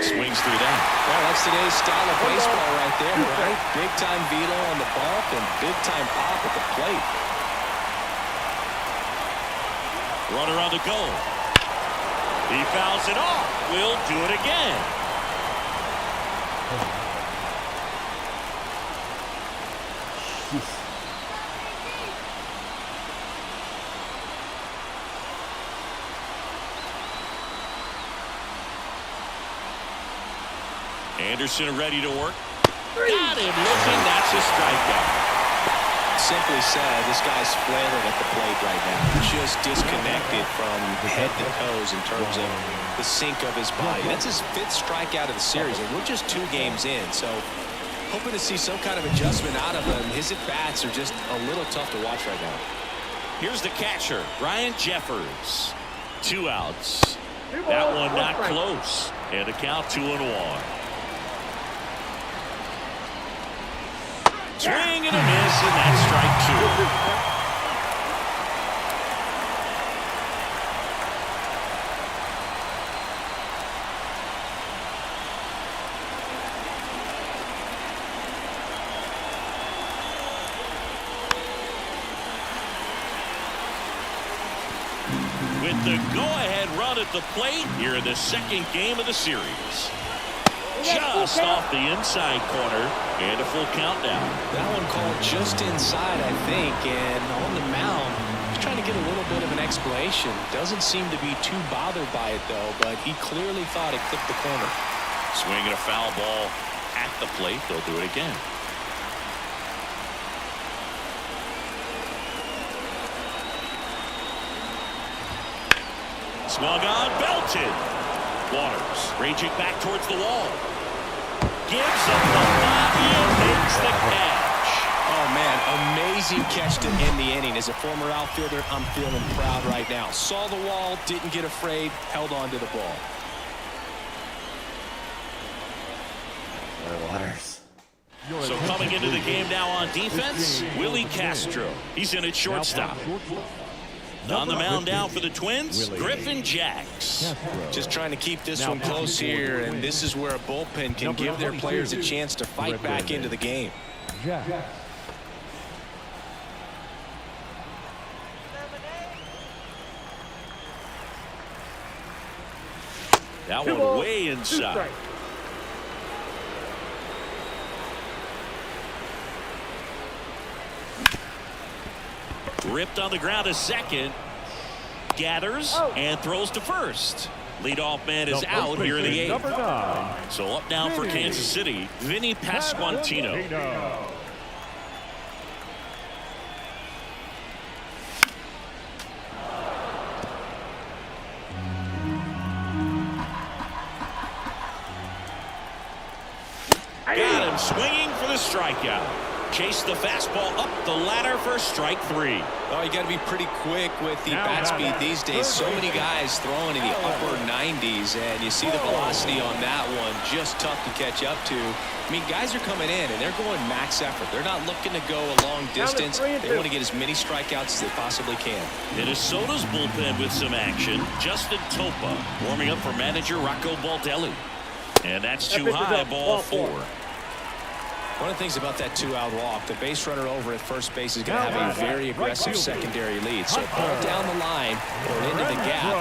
Swings through that. Well, that's today's style of baseball right there, right? Big-time velo on the bump and big-time pop at the plate. Runner on the go. He fouls it off. Will do it again. Anderson ready to work. Got him looking. That's a strikeout. simply said, this guy's flailing at the plate right now. Just disconnected from head to toes in terms of the sink of his body. That's his 5th strikeout of the series, and we're just 2 games in. So hoping to see some kind of adjustment out of him. His at-bats are just a little tough to watch right now. Here's the catcher, Ryan Jeffers. 2 outs. That one not close. And a count 2-1. Swing and a miss, and that's strike 2. With the go-ahead run at the plate here in the 2nd game of the series. Just off the inside corner, and a full count now. That one called just inside, I think, and on the mound, he's trying to get a little bit of an explanation. Doesn't seem to be too bothered by it, though, but he clearly thought it clipped the corner. Swinging a foul ball at the plate. They'll do it again. Swung on, belted. Waters raging back towards the wall. Gives him the body and makes the catch. Oh, man, amazing catch to end the inning. As a former outfielder, I'm feeling proud right now. Saw the wall, didn't get afraid, held on to the ball. Waters. So coming into the game now on defense, Willie Castro. He's in at shortstop. On the mound now for the Twins, Griffin Jacks. Just trying to keep this one close here, and this is where a bullpen can give their players a chance to fight back into the game. That 2 one balls, way 2 inside. strikes. Ripped on the ground to second. Gathers and throws to first. Leadoff man is out here in the 8th. Number 9. So up now for Kansas City, Vinny Pasquantino. Got him swinging for the strikeout. Chase the fastball up the ladder for strike 3. Oh, you got to be pretty quick with the bat speed these days. So many guys throwing in the upper 90s, and you see the velocity on that one. Just tough to catch up to. I mean, guys are coming in, and they're going max effort. They're not looking to go a long distance. They want to get as many strikeouts as they possibly can. Minnesota's bullpen with some action. Justin Topa warming up for manager Rocco Baldelli. And that's too high, ball 4. One of the things about that 2-out walk, the base runner over at first base is going to have a very aggressive secondary lead. So ball down the line or into the gap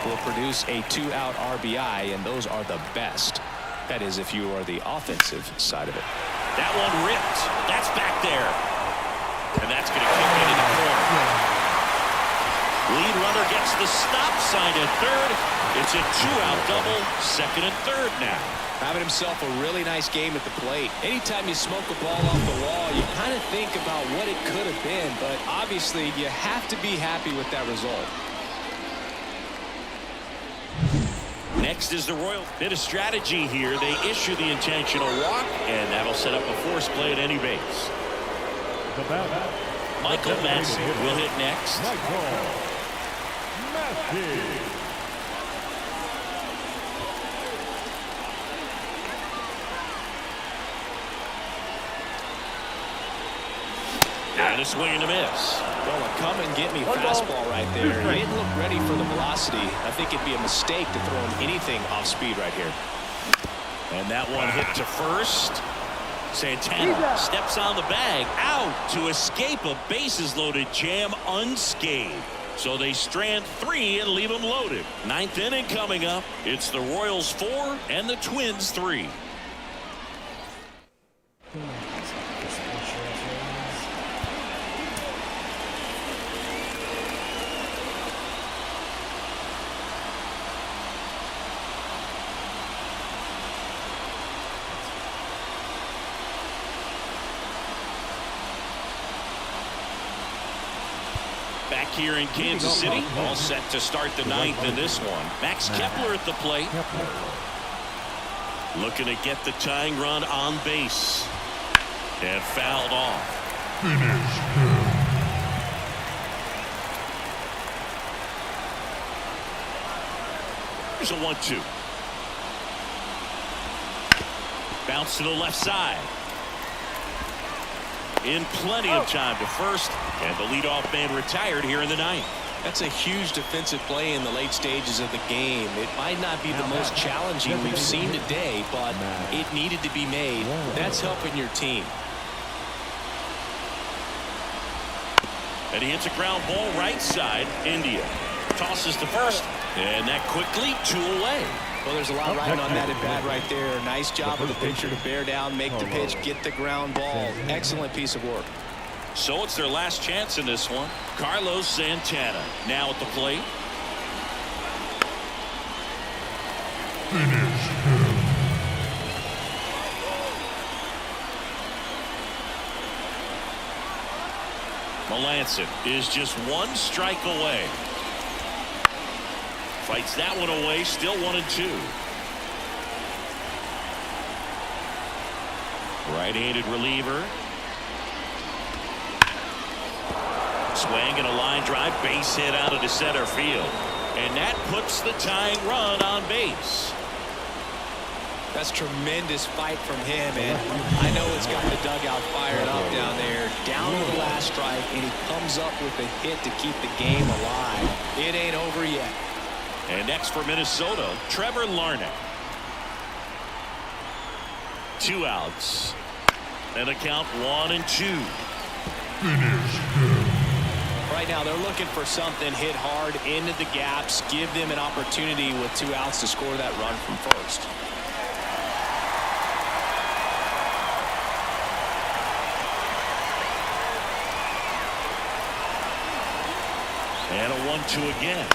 will produce a 2-out RBI, and those are the best. That is if you are the offensive side of it. That one ripped. That's back there. And that's going to kick it in the corner. Lead runner gets the stop sign at third. It's a 2-out double, second and third now. Having himself a really nice game at the plate. Anytime you smoke a ball off the wall, you kind of think about what it could have been, but obviously you have to be happy with that result. Next is the Royals. Bit of strategy here. They issue the intentional walk, and that'll set up a force play at any base. Michael Massey will hit next. And a swing and a miss. Well, a come and get me fastball right there. He didn't look ready for the velocity. I think it'd be a mistake to throw him anything off speed right here. And that one hit to first. Santana steps on the bag, out to escape a bases loaded jam unscathed. So they strand 3 and leave them loaded. 9th inning coming up. It's the Royals 4 and the Twins 3. Back here in Kansas City, all set to start the ninth in this one. Max Kepler at the plate. Looking to get the tying run on base. And fouled off. Here's a 1-2. Bounce to the left side. In plenty of time to first, and the leadoff man retired here in the ninth. That's a huge defensive play in the late stages of the game. It might not be the most challenging we've seen today, but it needed to be made. That's helping your team. And he hits a ground ball right side. India tosses to first, and that quickly 2 away. Well, there's a lot riding on that at bat right there. Nice job of the pitcher to bear down, make the pitch, get the ground ball. Excellent piece of work. So it's their last chance in this one. Carlos Santana now at the plate. Melanson is just 1 strike away. Fights that one away, still 1-2. Right-handed reliever. Swing and a line drive, base hit out into center field. And that puts the tying run on base. That's tremendous fight from him, and I know it's got the dugout fired up down there. Down to the last strike, and he comes up with a hit to keep the game alive. It ain't over yet. And next for Minnesota, Trevor Larnach. 2 outs. And a count 1-2. Right now, they're looking for something hit hard into the gaps, give them an opportunity with 2 outs to score that run from first. And a 1-2 again.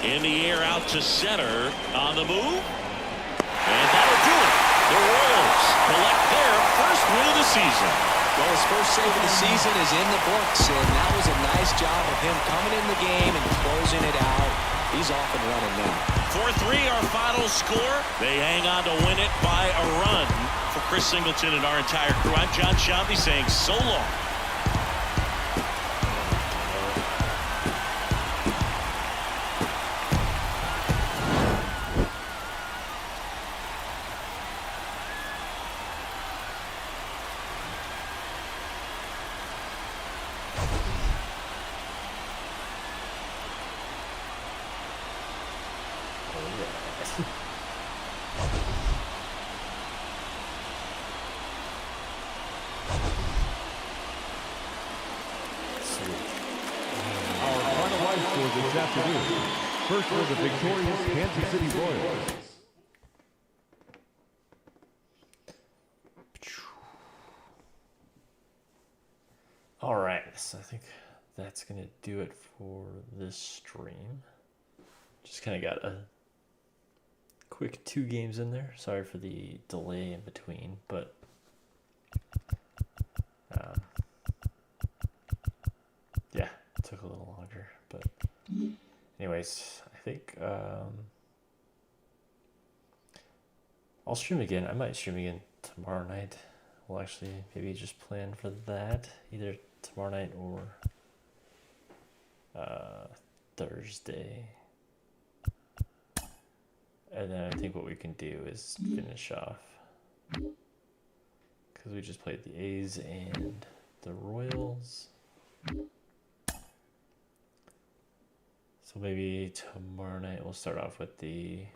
In the air out to center on the move. And that'll do it. The Royals collect their first win of the season. Well, his first save of the season is in the books, and that was a nice job of him coming in the game and closing it out. He's off and running now. 4-3 our final score. They hang on to win it by a run. For Chris Singleton and our entire crew, I'm John Shambi saying so long. This afternoon. First for the victorious Kansas City Royals. All right, so I think that's gonna do it for this stream. Just kind of got a quick 2 games in there. Sorry for the delay in between, but yeah, it took a little longer. But anyways, I think I'll stream again. I might stream again tomorrow night. We'll actually maybe just plan for that, either tomorrow night or Thursday. And then I think what we can do is finish off, because we just played the A's and the Royals. So maybe tomorrow night we'll start off with the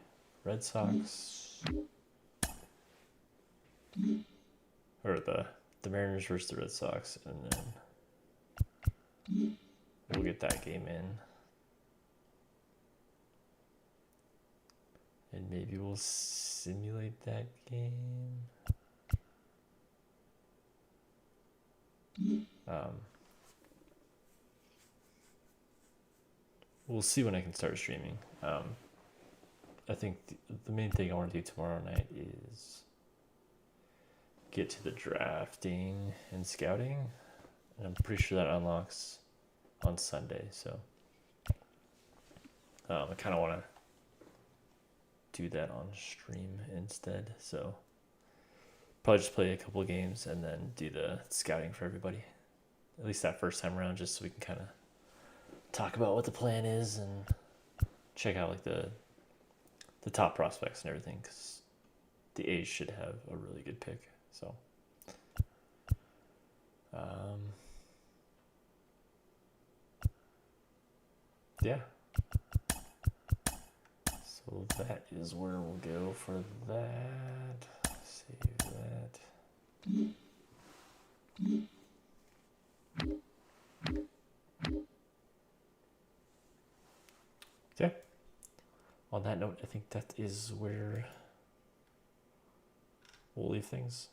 Red Sox, or the Mariners versus the Red Sox, and then we'll get that game in. And maybe we'll simulate that game. We'll see when I can start streaming. I think the main thing I want to do tomorrow night is get to the drafting and scouting. And I'm pretty sure that unlocks on Sunday. So I kind of want to do that on stream instead. So probably just play a couple of games and then do the scouting for everybody. At least that first time around, just so we can kind of talk about what the plan is and check out like the top prospects and everything, because the A's should have a really good pick. So yeah, so that is where we'll go for that. Save that. Yeah, on that note, I think that is where we'll leave things.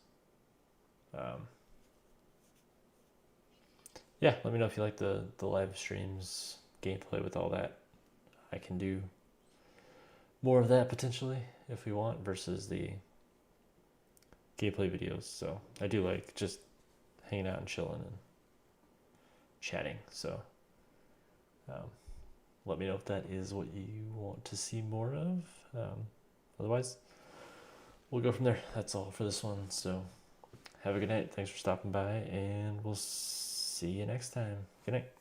Yeah, let me know if you like the live streams, gameplay with all that. I can do more of that potentially if we want, versus the gameplay videos. So I do like just hanging out and chilling and chatting. So let me know if that is what you want to see more of. Otherwise, we'll go from there. That's all for this one. So have a good night. Thanks for stopping by, and we'll see you next time. Good night.